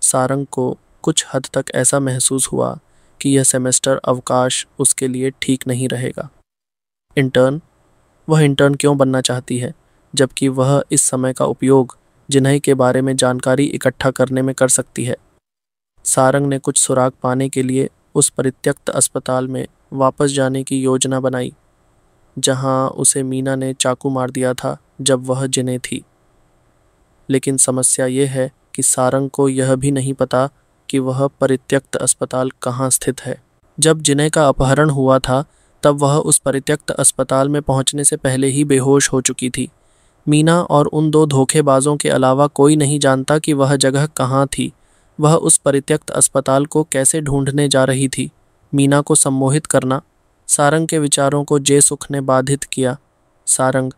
सारंग को कुछ हद तक ऐसा महसूस हुआ कि यह सेमेस्टर अवकाश उसके लिए ठीक नहीं रहेगा। इंटर्न, वह इंटर्न क्यों बनना चाहती है, जबकि वह इस समय का उपयोग जिन्हई के बारे में जानकारी इकट्ठा करने में कर सकती है। सारंग ने कुछ सुराग पाने के लिए उस परित्यक्त अस्पताल में वापस जाने की योजना बनाई, जहां उसे मीना ने चाकू मार दिया था जब वह जिने थी। लेकिन समस्या ये है कि सारंग को यह भी नहीं पता कि वह परित्यक्त अस्पताल कहाँ स्थित है। जब जिने का अपहरण हुआ था तब वह उस परित्यक्त अस्पताल में पहुंचने से पहले ही बेहोश हो चुकी थी। मीना और उन दो धोखेबाजों के अलावा कोई नहीं जानता कि वह जगह कहाँ थी। वह उस परित्यक्त अस्पताल को कैसे ढूंढने जा रही थी। मीना को सम्मोहित करना सारंग के विचारों को जे सुख ने बाधित किया। सारंग,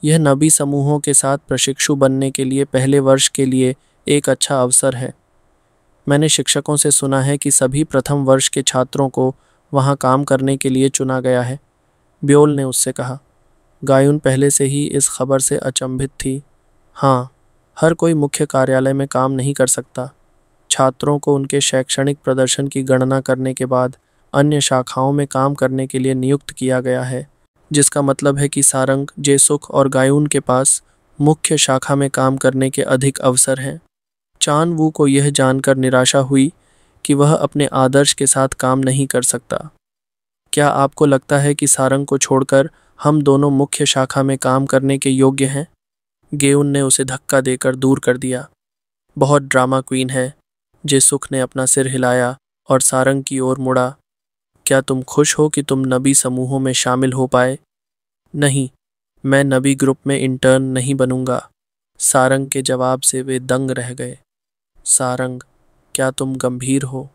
यह नबी समूहों के साथ प्रशिक्षु बनने के लिए पहले वर्ष के लिए एक अच्छा अवसर है। मैंने शिक्षकों से सुना है कि सभी प्रथम वर्ष के छात्रों को वहां काम करने के लिए चुना गया है, ब्योल ने उससे कहा। गायुन पहले से ही इस खबर से अचंभित थी। हाँ, हर कोई मुख्य कार्यालय में काम नहीं कर सकता। छात्रों को उनके शैक्षणिक प्रदर्शन की गणना करने के बाद अन्य शाखाओं में काम करने के लिए नियुक्त किया गया है, जिसका मतलब है कि सारंग, जेसुख और गायुन के पास मुख्य शाखा में काम करने के अधिक अवसर हैं। चान वू को यह जानकर निराशा हुई कि वह अपने आदर्श के साथ काम नहीं कर सकता। क्या आपको लगता है कि सारंग को छोड़कर हम दोनों मुख्य शाखा में काम करने के योग्य हैं? गेउन ने उसे धक्का देकर दूर कर दिया। बहुत ड्रामा क्वीन है। जेसुख ने अपना सिर हिलाया और सारंग की ओर मुड़ा। क्या तुम खुश हो कि तुम नबी समूहों में शामिल हो पाए? नहीं, मैं नबी ग्रुप में इंटर्न नहीं बनूंगा। सारंग के जवाब से वे दंग रह गए। सारंग, क्या तुम गंभीर हो?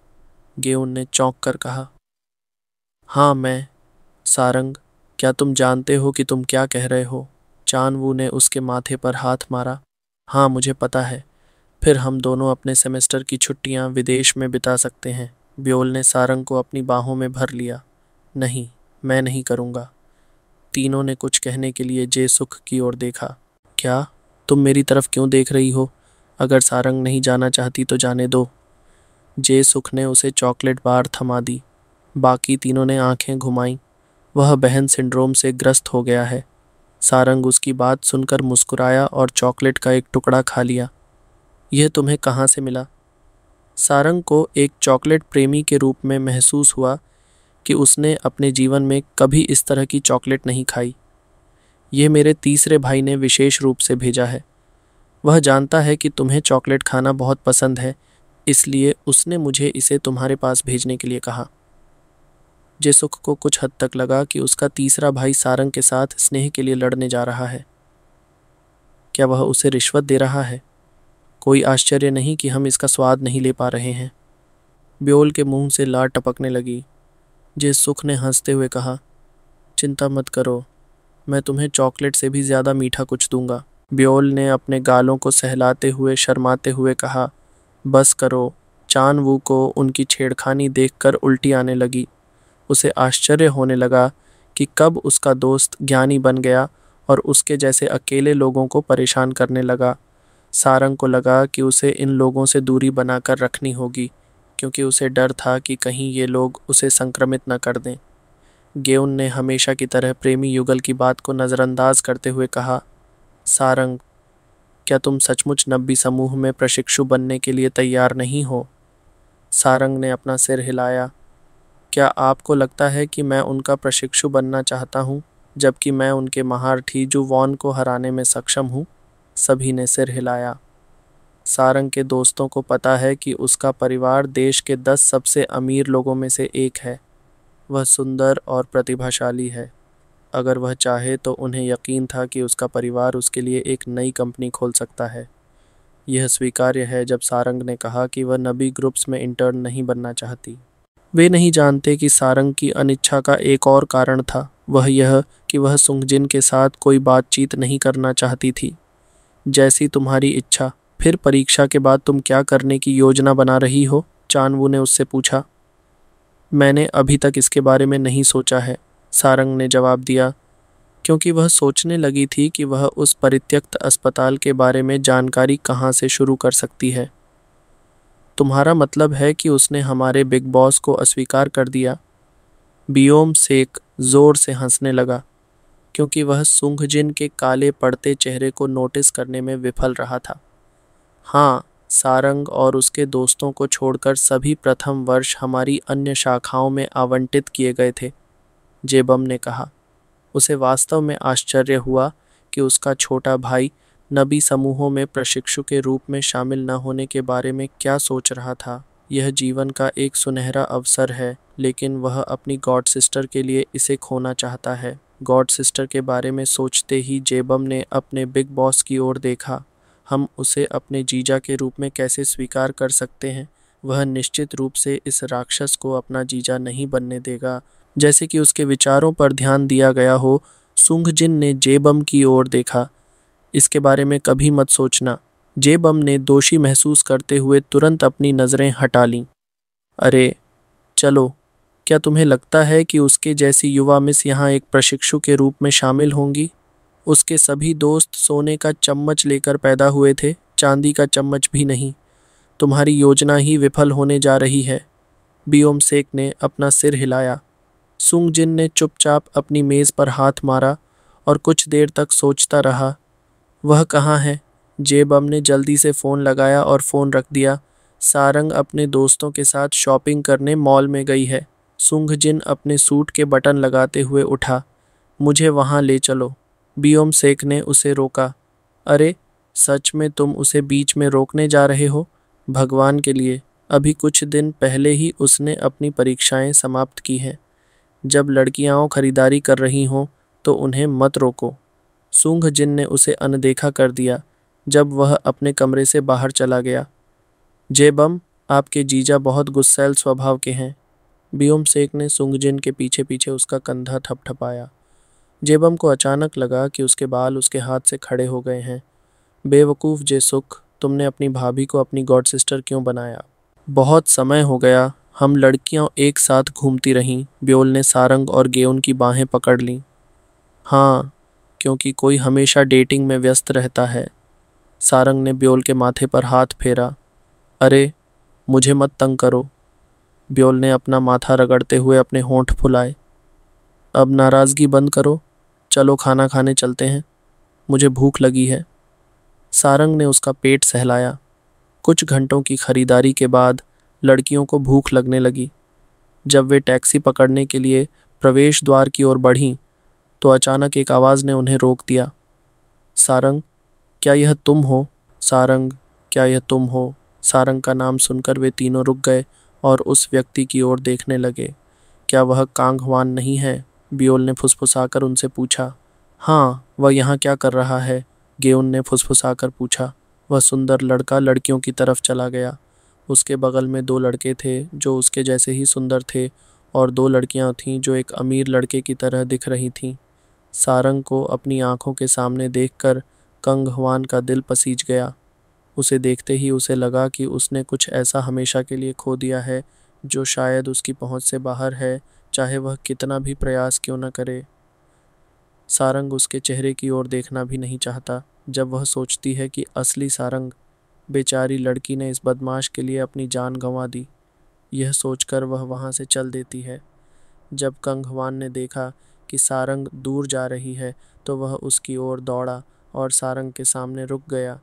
गेउन ने चौंक कर कहा। हाँ, मैं। सारंग, क्या तुम जानते हो कि तुम क्या कह रहे हो? चानवू ने उसके माथे पर हाथ मारा। हाँ, मुझे पता है। फिर हम दोनों अपने सेमेस्टर की छुट्टियां विदेश में बिता सकते हैं। ब्योल ने सारंग को अपनी बाहों में भर लिया। नहीं, मैं नहीं करूँगा। तीनों ने कुछ कहने के लिए जेसुख की ओर देखा। क्या? तुम मेरी तरफ क्यों देख रही हो? अगर सारंग नहीं जाना चाहती तो जाने दो। जेसुख ने उसे चॉकलेट बार थमा दी। बाकी तीनों ने आंखें घुमाईं। वह बहन सिंड्रोम से ग्रस्त हो गया है। सारंग उसकी बात सुनकर मुस्कुराया और चॉकलेट का एक टुकड़ा खा लिया। यह तुम्हें कहाँ से मिला? सारंग को एक चॉकलेट प्रेमी के रूप में महसूस हुआ कि उसने अपने जीवन में कभी इस तरह की चॉकलेट नहीं खाई। यह मेरे तीसरे भाई ने विशेष रूप से भेजा है। वह जानता है कि तुम्हें चॉकलेट खाना बहुत पसंद है, इसलिए उसने मुझे इसे तुम्हारे पास भेजने के लिए कहा। जेसुख को कुछ हद तक लगा कि उसका तीसरा भाई सारंग के साथ स्नेह के लिए लड़ने जा रहा है। क्या वह उसे रिश्वत दे रहा है? कोई आश्चर्य नहीं कि हम इसका स्वाद नहीं ले पा रहे हैं। ब्योल के मुंह से लार टपकने लगी। जेसुख ने हंसते हुए कहा, चिंता मत करो, मैं तुम्हें चॉकलेट से भी ज़्यादा मीठा कुछ दूंगा। ब्योल ने अपने गालों को सहलाते हुए शर्माते हुए कहा, बस करो। चान वू को उनकी छेड़खानी देखकर उल्टी आने लगी। उसे आश्चर्य होने लगा कि कब उसका दोस्त ज्ञानी बन गया और उसके जैसे अकेले लोगों को परेशान करने लगा। सारंग को लगा कि उसे इन लोगों से दूरी बनाकर रखनी होगी, क्योंकि उसे डर था कि कहीं ये लोग उसे संक्रमित न कर दें। गेउन ने हमेशा की तरह प्रेमी युगल की बात को नज़रअंदाज करते हुए कहा, सारंग, क्या तुम सचमुच नब्बी समूह में प्रशिक्षु बनने के लिए तैयार नहीं हो? सारंग ने अपना सिर हिलाया। क्या आपको लगता है कि मैं उनका प्रशिक्षु बनना चाहता हूँ, जबकि मैं उनके महारथी जू वॉन को हराने में सक्षम हूँ? सभी ने सिर हिलाया। सारंग के दोस्तों को पता है कि उसका परिवार देश के 10 सबसे अमीर लोगों में से एक है। वह सुंदर और प्रतिभाशाली है। अगर वह चाहे तो उन्हें यकीन था कि उसका परिवार उसके लिए एक नई कंपनी खोल सकता है। यह स्वीकार्य है जब सारंग ने कहा कि वह नबी ग्रुप्स में इंटर्न नहीं बनना चाहती। वे नहीं जानते कि सारंग की अनिच्छा का एक और कारण था, वह यह कि वह सुंगजिन के साथ कोई बातचीत नहीं करना चाहती थी। जैसी तुम्हारी इच्छा। फिर परीक्षा के बाद तुम क्या करने की योजना बना रही हो? चानवू ने उससे पूछा। मैंने अभी तक इसके बारे में नहीं सोचा है, सारंग ने जवाब दिया, क्योंकि वह सोचने लगी थी कि वह उस परित्यक्त अस्पताल के बारे में जानकारी कहाँ से शुरू कर सकती है। तुम्हारा मतलब है कि उसने हमारे बिग बॉस को अस्वीकार कर दिया? बियोम सेक जोर से हंसने लगा, क्योंकि वह सुंघजिन के काले पड़ते चेहरे को नोटिस करने में विफल रहा था। हाँ, सारंग और उसके दोस्तों को छोड़कर सभी प्रथम वर्ष हमारी अन्य शाखाओं में आवंटित किए गए थे, जेबम ने कहा। उसे वास्तव में आश्चर्य हुआ कि उसका छोटा भाई नबी समूहों में प्रशिक्षु के रूप में शामिल न होने के बारे में क्या सोच रहा था। यह जीवन का एक सुनहरा अवसर है, लेकिन वह अपनी गॉड सिस्टर के लिए इसे खोना चाहता है। गॉड सिस्टर के बारे में सोचते ही जेबम ने अपने बिग बॉस की ओर देखा। हम उसे अपने जीजा के रूप में कैसे स्वीकार कर सकते हैं? वह निश्चित रूप से इस राक्षस को अपना जीजा नहीं बनने देगा। जैसे कि उसके विचारों पर ध्यान दिया गया हो, सुंघजिन ने जेबम की ओर देखा। इसके बारे में कभी मत सोचना। जेबम ने दोषी महसूस करते हुए तुरंत अपनी नज़रें हटा लीं। अरे चलो, क्या तुम्हें लगता है कि उसके जैसी युवा मिस यहाँ एक प्रशिक्षु के रूप में शामिल होंगी? उसके सभी दोस्त सोने का चम्मच लेकर पैदा हुए थे, चांदी का चम्मच भी नहीं। तुम्हारी योजना ही विफल होने जा रही है। बियोम सेक ने अपना सिर हिलाया। सुंघजिन ने चुपचाप अपनी मेज़ पर हाथ मारा और कुछ देर तक सोचता रहा। वह कहाँ है? जेबम ने जल्दी से फ़ोन लगाया और फ़ोन रख दिया। सारंग अपने दोस्तों के साथ शॉपिंग करने मॉल में गई है। सुंघजिन अपने सूट के बटन लगाते हुए उठा। मुझे वहाँ ले चलो। बियोम सेक ने उसे रोका। अरे, सच में तुम उसे बीच में रोकने जा रहे हो? भगवान के लिए, अभी कुछ दिन पहले ही उसने अपनी परीक्षाएं समाप्त की हैं। जब लड़कियां खरीदारी कर रही हों तो उन्हें मत रोको। सुंघजिन ने उसे अनदेखा कर दिया जब वह अपने कमरे से बाहर चला गया। जेबम, आपके जीजा बहुत गुस्सैल स्वभाव के हैं। बियोम सेक ने सुंघजिन के पीछे पीछे उसका कंधा थपथपाया। जेबम को अचानक लगा कि उसके बाल उसके हाथ से खड़े हो गए हैं। बेवकूफ़ जेसुक, तुमने अपनी भाभी को अपनी गॉड सिस्टर क्यों बनाया? बहुत समय हो गया, हम लड़कियां एक साथ घूमती रहीं। ब्योल ने सारंग और गेउन की बाहें पकड़ लीं। हाँ, क्योंकि कोई हमेशा डेटिंग में व्यस्त रहता है। सारंग ने ब्योल के माथे पर हाथ फेरा। अरे, मुझे मत तंग करो। ब्योल ने अपना माथा रगड़ते हुए अपने होंठ फुलाए। अब नाराज़गी बंद करो, चलो खाना खाने चलते हैं, मुझे भूख लगी है। सारंग ने उसका पेट सहलाया। कुछ घंटों की खरीदारी के बाद लड़कियों को भूख लगने लगी। जब वे टैक्सी पकड़ने के लिए प्रवेश द्वार की ओर बढ़ीं, तो अचानक एक आवाज़ ने उन्हें रोक दिया। सारंग, क्या यह तुम हो? सारंग, क्या यह तुम हो? सारंग का नाम सुनकर वे तीनों रुक गए और उस व्यक्ति की ओर देखने लगे। क्या वह कांग हवान नहीं है? बियोल ने फुसफुसाकर उनसे पूछा। हाँ, वह यहाँ क्या कर रहा है? गेउन ने फुसफुसाकर पूछा। वह सुंदर लड़का लड़कियों की तरफ चला गया। उसके बगल में दो लड़के थे जो उसके जैसे ही सुंदर थे और दो लड़कियां थीं जो एक अमीर लड़के की तरह दिख रही थीं। सारंग को अपनी आंखों के सामने देखकर कंग हवान का दिल पसीज गया। उसे देखते ही उसे लगा कि उसने कुछ ऐसा हमेशा के लिए खो दिया है जो शायद उसकी पहुंच से बाहर है, चाहे वह कितना भी प्रयास क्यों न करे। सारंग उसके चेहरे की ओर देखना भी नहीं चाहता जब वह सोचती है कि असली सारंग, बेचारी लड़की ने इस बदमाश के लिए अपनी जान गंवा दी। यह सोचकर वह वहां से चल देती है। जब कंगहवान ने देखा कि सारंग दूर जा रही है तो वह उसकी ओर दौड़ा और सारंग के सामने रुक गया।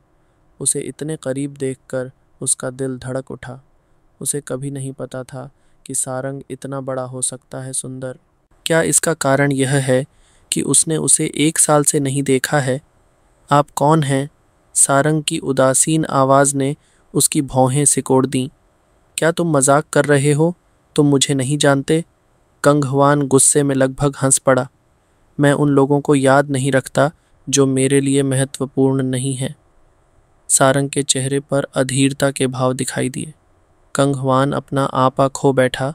उसे इतने करीब देखकर उसका दिल धड़क उठा। उसे कभी नहीं पता था कि सारंग इतना बड़ा हो सकता है सुंदर। क्या इसका कारण यह है कि उसने उसे 1 साल से नहीं देखा है? आप कौन हैं? सारंग की उदासीन आवाज़ ने उसकी भौहें सिकोड़ दीं। क्या तुम मजाक कर रहे हो? तुम मुझे नहीं जानते? कंगहवान गुस्से में लगभग हंस पड़ा। मैं उन लोगों को याद नहीं रखता जो मेरे लिए महत्वपूर्ण नहीं है। सारंग के चेहरे पर अधीरता के भाव दिखाई दिए। कंगहवान अपना आपा खो बैठा।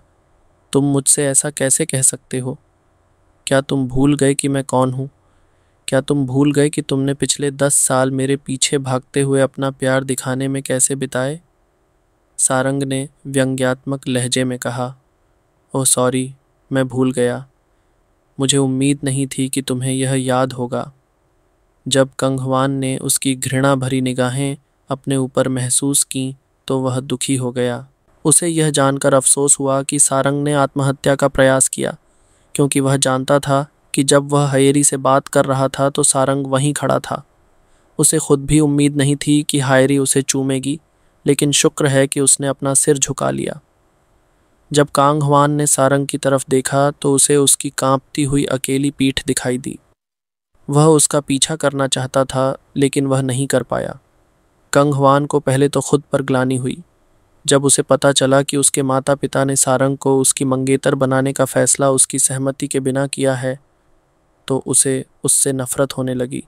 तुम मुझसे ऐसा कैसे कह सकते हो? क्या तुम भूल गए कि मैं कौन हूँ? क्या तुम भूल गए कि तुमने पिछले 10 साल मेरे पीछे भागते हुए अपना प्यार दिखाने में कैसे बिताए? सारंग ने व्यंग्यात्मक लहजे में कहा। ओह सॉरी, मैं भूल गया। मुझे उम्मीद नहीं थी कि तुम्हें यह याद होगा। जब कंगहवान ने उसकी घृणा भरी निगाहें अपने ऊपर महसूस कीं तो वह दुखी हो गया। उसे यह जानकर अफसोस हुआ कि सारंग ने आत्महत्या का प्रयास किया, क्योंकि वह जानता था कि जब वह हायरी से बात कर रहा था तो सारंग वहीं खड़ा था। उसे खुद भी उम्मीद नहीं थी कि हायरी उसे चूमेगी, लेकिन शुक्र है कि उसने अपना सिर झुका लिया। जब कांग हवान ने सारंग की तरफ देखा तो उसे उसकी कांपती हुई अकेली पीठ दिखाई दी। वह उसका पीछा करना चाहता था, लेकिन वह नहीं कर पाया। कंग हवान को पहले तो खुद पर ग्लानि हुई। जब उसे पता चला कि उसके माता पिता ने सारंग को उसकी मंगेतर बनाने का फैसला उसकी सहमति के बिना किया है, तो उसे उससे नफरत होने लगी।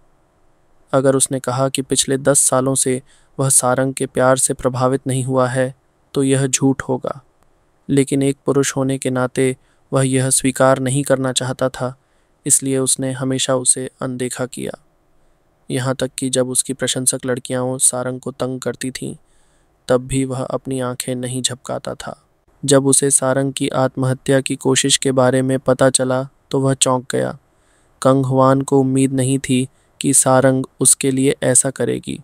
अगर उसने कहा कि पिछले 10 सालों से वह सारंग के प्यार से प्रभावित नहीं हुआ है, तो यह झूठ होगा। लेकिन एक पुरुष होने के नाते वह यह स्वीकार नहीं करना चाहता था, इसलिए उसने हमेशा उसे अनदेखा किया। यहाँ तक कि जब उसकी प्रशंसक लड़कियां सारंग को तंग करती थीं, तब भी वह अपनी आंखें नहीं झपकाता था। जब उसे सारंग की आत्महत्या की कोशिश के बारे में पता चला तो वह चौंक गया। कंग हवान को उम्मीद नहीं थी कि सारंग उसके लिए ऐसा करेगी।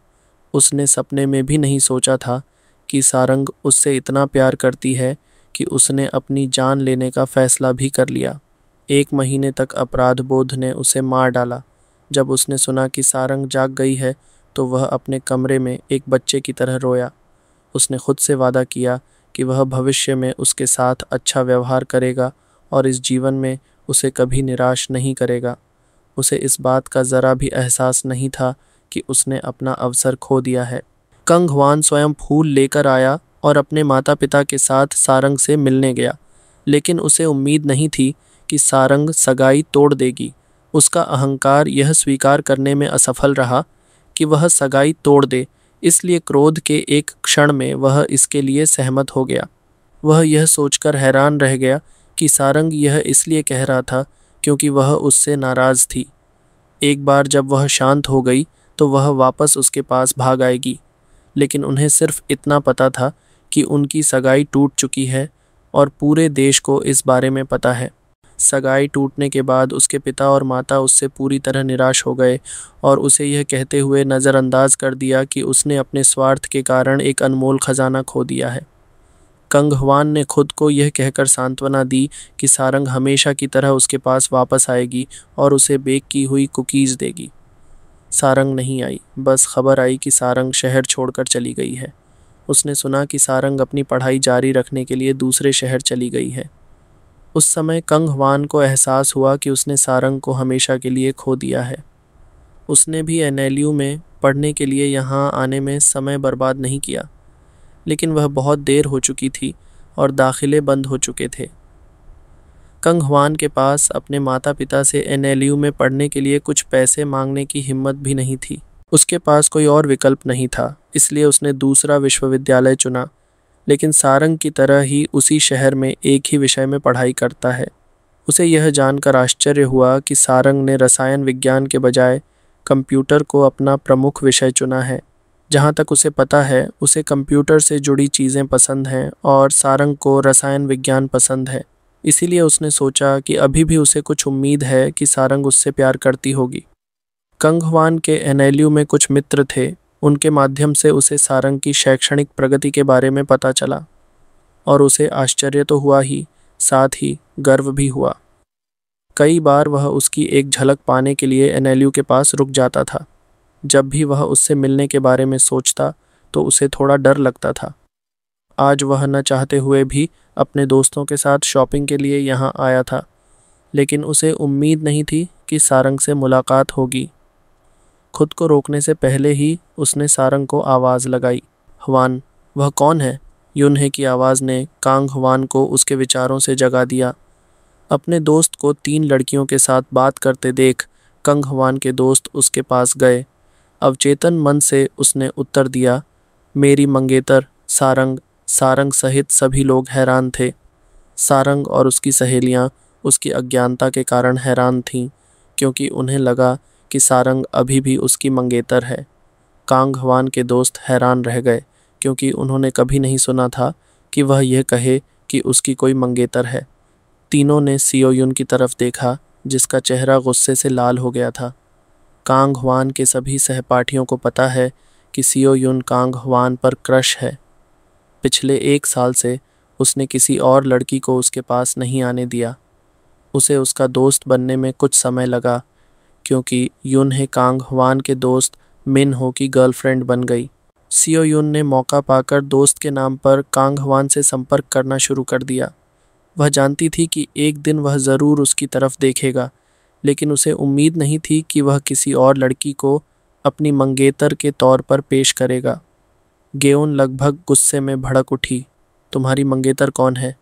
उसने सपने में भी नहीं सोचा था कि सारंग उससे इतना प्यार करती है कि उसने अपनी जान लेने का फैसला भी कर लिया। 1 महीने तक अपराध बोध ने उसे मार डाला। जब उसने सुना कि सारंग जाग गई है तो वह अपने कमरे में एक बच्चे की तरह रोया। उसने खुद से वादा किया कि वह भविष्य में उसके साथ अच्छा व्यवहार करेगा और इस जीवन में उसे कभी निराश नहीं करेगा। उसे इस बात का ज़रा भी एहसास नहीं था कि उसने अपना अवसर खो दिया है। कंग हवान स्वयं फूल लेकर आया और अपने माता पिता के साथ सारंग से मिलने गया, लेकिन उसे उम्मीद नहीं थी कि सारंग सगाई तोड़ देगी। उसका अहंकार यह स्वीकार करने में असफल रहा कि वह सगाई तोड़ दे, इसलिए क्रोध के एक क्षण में वह इसके लिए सहमत हो गया। वह यह सोचकर हैरान रह गया कि सारंग यह इसलिए कह रहा था क्योंकि वह उससे नाराज़ थी। एक बार जब वह शांत हो गई तो वह वापस उसके पास भाग आएगी, लेकिन उन्हें सिर्फ इतना पता था कि उनकी सगाई टूट चुकी है और पूरे देश को इस बारे में पता है। सगाई टूटने के बाद उसके पिता और माता उससे पूरी तरह निराश हो गए और उसे यह कहते हुए नज़रअंदाज कर दिया कि उसने अपने स्वार्थ के कारण एक अनमोल खजाना खो दिया है। कंग हवान ने खुद को यह कहकर सांत्वना दी कि सारंग हमेशा की तरह उसके पास वापस आएगी और उसे बेक की हुई कुकीज़ देगी। सारंग नहीं आई। बस खबर आई कि सारंग शहर छोड़कर चली गई है। उसने सुना कि सारंग अपनी पढ़ाई जारी रखने के लिए दूसरे शहर चली गई है। उस समय कंग हवान को एहसास हुआ कि उसने सारंग को हमेशा के लिए खो दिया है। उसने भी एनएलयू में पढ़ने के लिए यहाँ आने में समय बर्बाद नहीं किया, लेकिन वह बहुत देर हो चुकी थी और दाखिले बंद हो चुके थे। कंग हवान के पास अपने माता पिता से एनएलयू में पढ़ने के लिए कुछ पैसे मांगने की हिम्मत भी नहीं थी। उसके पास कोई और विकल्प नहीं था, इसलिए उसने दूसरा विश्वविद्यालय चुना, लेकिन सारंग की तरह ही उसी शहर में एक ही विषय में पढ़ाई करता है। उसे यह जानकर आश्चर्य हुआ कि सारंग ने रसायन विज्ञान के बजाय कंप्यूटर को अपना प्रमुख विषय चुना है। जहाँ तक उसे पता है, उसे कंप्यूटर से जुड़ी चीज़ें पसंद हैं और सारंग को रसायन विज्ञान पसंद है। इसीलिए उसने सोचा कि अभी भी उसे कुछ उम्मीद है कि सारंग उससे प्यार करती होगी। कंग हवान के एनएलयू में कुछ मित्र थे। उनके माध्यम से उसे सारंग की शैक्षणिक प्रगति के बारे में पता चला और उसे आश्चर्य तो हुआ ही, साथ ही गर्व भी हुआ। कई बार वह उसकी एक झलक पाने के लिए एनएलयू के पास रुक जाता था। जब भी वह उससे मिलने के बारे में सोचता तो उसे थोड़ा डर लगता था। आज वह न चाहते हुए भी अपने दोस्तों के साथ शॉपिंग के लिए यहाँ आया था, लेकिन उसे उम्मीद नहीं थी कि सारंग से मुलाकात होगी। खुद को रोकने से पहले ही उसने सारंग को आवाज़ लगाई। हवान, वह कौन है? यूनहे की आवाज़ ने कांग हवान को उसके विचारों से जगा दिया। अपने दोस्त को 3 लड़कियों के साथ बात करते देख कंग हवान के दोस्त उसके पास गए। अवचेतन मन से उसने उत्तर दिया, मेरी मंगेतर सारंग। सारंग सहित सभी लोग हैरान थे। सारंग और उसकी सहेलियां उसकी अज्ञानता के कारण हैरान थीं, क्योंकि उन्हें लगा कि सारंग अभी भी उसकी मंगेतर है। कांग हवान के दोस्त हैरान रह गए, क्योंकि उन्होंने कभी नहीं सुना था कि वह यह कहे कि उसकी कोई मंगेतर है। तीनों ने सियो युन की तरफ देखा, जिसका चेहरा गुस्से से लाल हो गया था। कांग हवान के सभी सहपाठियों को पता है कि सियो युन कांग हवान पर क्रश है। पिछले 1 साल से उसने किसी और लड़की को उसके पास नहीं आने दिया। उसे उसका दोस्त बनने में कुछ समय लगा, क्योंकि यूनहे कांग हवान के दोस्त मिन हो की गर्लफ्रेंड बन गई। सियो यून ने मौका पाकर दोस्त के नाम पर कांग हवान से संपर्क करना शुरू कर दिया। वह जानती थी कि एक दिन वह ज़रूर उसकी तरफ देखेगा, लेकिन उसे उम्मीद नहीं थी कि वह किसी और लड़की को अपनी मंगेतर के तौर पर पेश करेगा। गेउन लगभग गुस्से में भड़क उठी। तुम्हारी मंगेतर कौन है?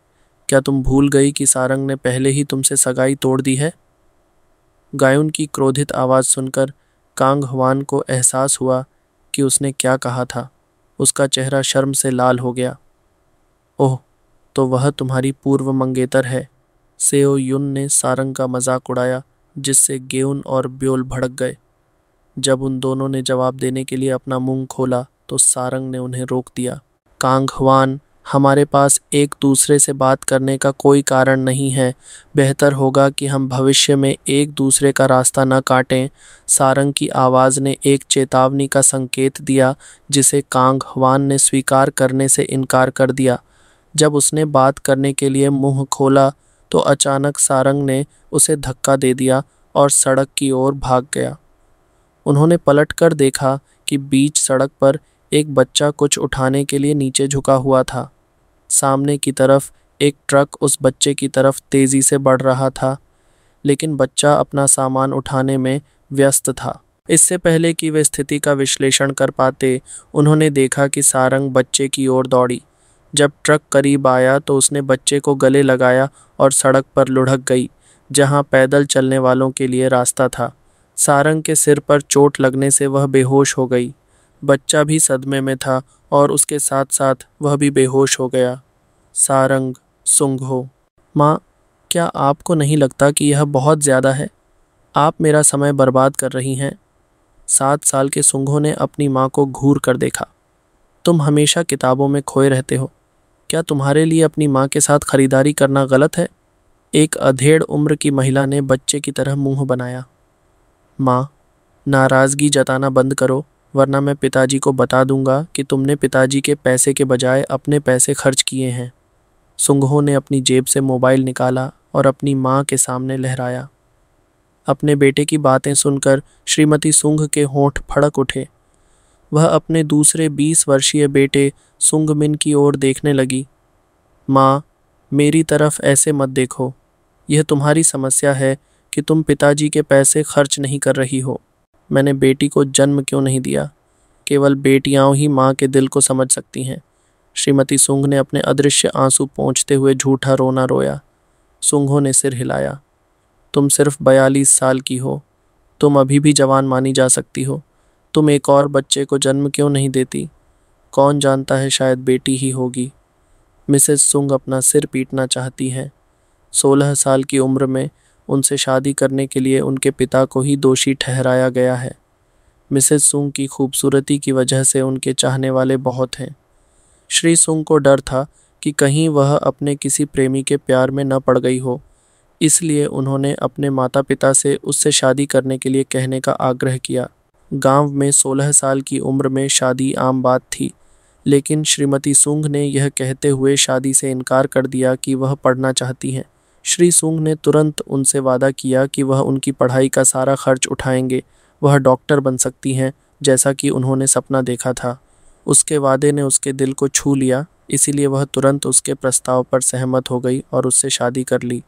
क्या तुम भूल गई कि सारंग ने पहले ही तुमसे सगाई तोड़ दी है? गायुन की क्रोधित आवाज़ सुनकर कांग हवान को एहसास हुआ कि उसने क्या कहा था। उसका चेहरा शर्म से लाल हो गया। ओह, तो वह तुम्हारी पूर्व मंगेतर है। सेओ युन ने सारंग का मजाक उड़ाया, जिससे गेउन और ब्योल भड़क गए। जब उन दोनों ने जवाब देने के लिए अपना मुंह खोला तो सारंग ने उन्हें रोक दिया। कांग हवान, हमारे पास एक दूसरे से बात करने का कोई कारण नहीं है। बेहतर होगा कि हम भविष्य में एक दूसरे का रास्ता न काटें। सारंग की आवाज़ ने एक चेतावनी का संकेत दिया, जिसे कांग हवान ने स्वीकार करने से इनकार कर दिया। जब उसने बात करने के लिए मुंह खोला तो अचानक सारंग ने उसे धक्का दे दिया और सड़क की ओर भाग गया। उन्होंने पलटकर देखा कि बीच सड़क पर एक बच्चा कुछ उठाने के लिए नीचे झुका हुआ था। सामने की तरफ एक ट्रक उस बच्चे की तरफ तेजी से बढ़ रहा था, लेकिन बच्चा अपना सामान उठाने में व्यस्त था। इससे पहले कि वे स्थिति का विश्लेषण कर पाते, उन्होंने देखा कि सारंग बच्चे की ओर दौड़ी। जब ट्रक करीब आया तो उसने बच्चे को गले लगाया और सड़क पर लुढ़क गई, जहां पैदल चलने वालों के लिए रास्ता था। सारंग के सिर पर चोट लगने से वह बेहोश हो गई। बच्चा भी सदमे में था और उसके साथ साथ वह भी बेहोश हो गया। सारंग, सुंघो। माँ, क्या आपको नहीं लगता कि यह बहुत ज़्यादा है? आप मेरा समय बर्बाद कर रही हैं। 7 साल के सुंघो ने अपनी माँ को घूर कर देखा। तुम हमेशा किताबों में खोए रहते हो। क्या तुम्हारे लिए अपनी माँ के साथ खरीदारी करना गलत है? एक अधेड़ उम्र की महिला ने बच्चे की तरह मुंह बनाया। माँ, नाराज़गी जताना बंद करो, वरना मैं पिताजी को बता दूंगा कि तुमने पिताजी के पैसे के बजाय अपने पैसे खर्च किए हैं। सुंघो ने अपनी जेब से मोबाइल निकाला और अपनी माँ के सामने लहराया। अपने बेटे की बातें सुनकर श्रीमती सुंघ के होंठ फड़क उठे। वह अपने दूसरे 20 वर्षीय बेटे सुंगमिन की ओर देखने लगी। माँ, मेरी तरफ ऐसे मत देखो। यह तुम्हारी समस्या है कि तुम पिताजी के पैसे खर्च नहीं कर रही हो। मैंने बेटी को जन्म क्यों नहीं दिया? केवल बेटियां ही माँ के दिल को समझ सकती हैं। श्रीमती सुंघ ने अपने अदृश्य आंसू पोंछते हुए झूठा रोना रोया। सुंघो ने सिर हिलाया। तुम सिर्फ 42 साल की हो। तुम अभी भी जवान मानी जा सकती हो। तुम एक और बच्चे को जन्म क्यों नहीं देती? कौन जानता है, शायद बेटी ही होगी। मिसेस सुंघ अपना सिर पीटना चाहती हैं। 16 साल की उम्र में उनसे शादी करने के लिए उनके पिता को ही दोषी ठहराया गया है। मिसेस सुंघ की खूबसूरती की वजह से उनके चाहने वाले बहुत हैं। श्री सुंघ को डर था कि कहीं वह अपने किसी प्रेमी के प्यार में न पड़ गई हो, इसलिए उन्होंने अपने माता पिता से उससे शादी करने के लिए कहने का आग्रह किया। गांव में 16 साल की उम्र में शादी आम बात थी, लेकिन श्रीमती सुंघ ने यह कहते हुए शादी से इनकार कर दिया कि वह पढ़ना चाहती हैं। श्री सुंघ ने तुरंत उनसे वादा किया कि वह उनकी पढ़ाई का सारा खर्च उठाएंगे। वह डॉक्टर बन सकती हैं, जैसा कि उन्होंने सपना देखा था। उसके वादे ने उसके दिल को छू लिया, इसीलिए वह तुरंत उसके प्रस्ताव पर सहमत हो गई और उससे शादी कर ली।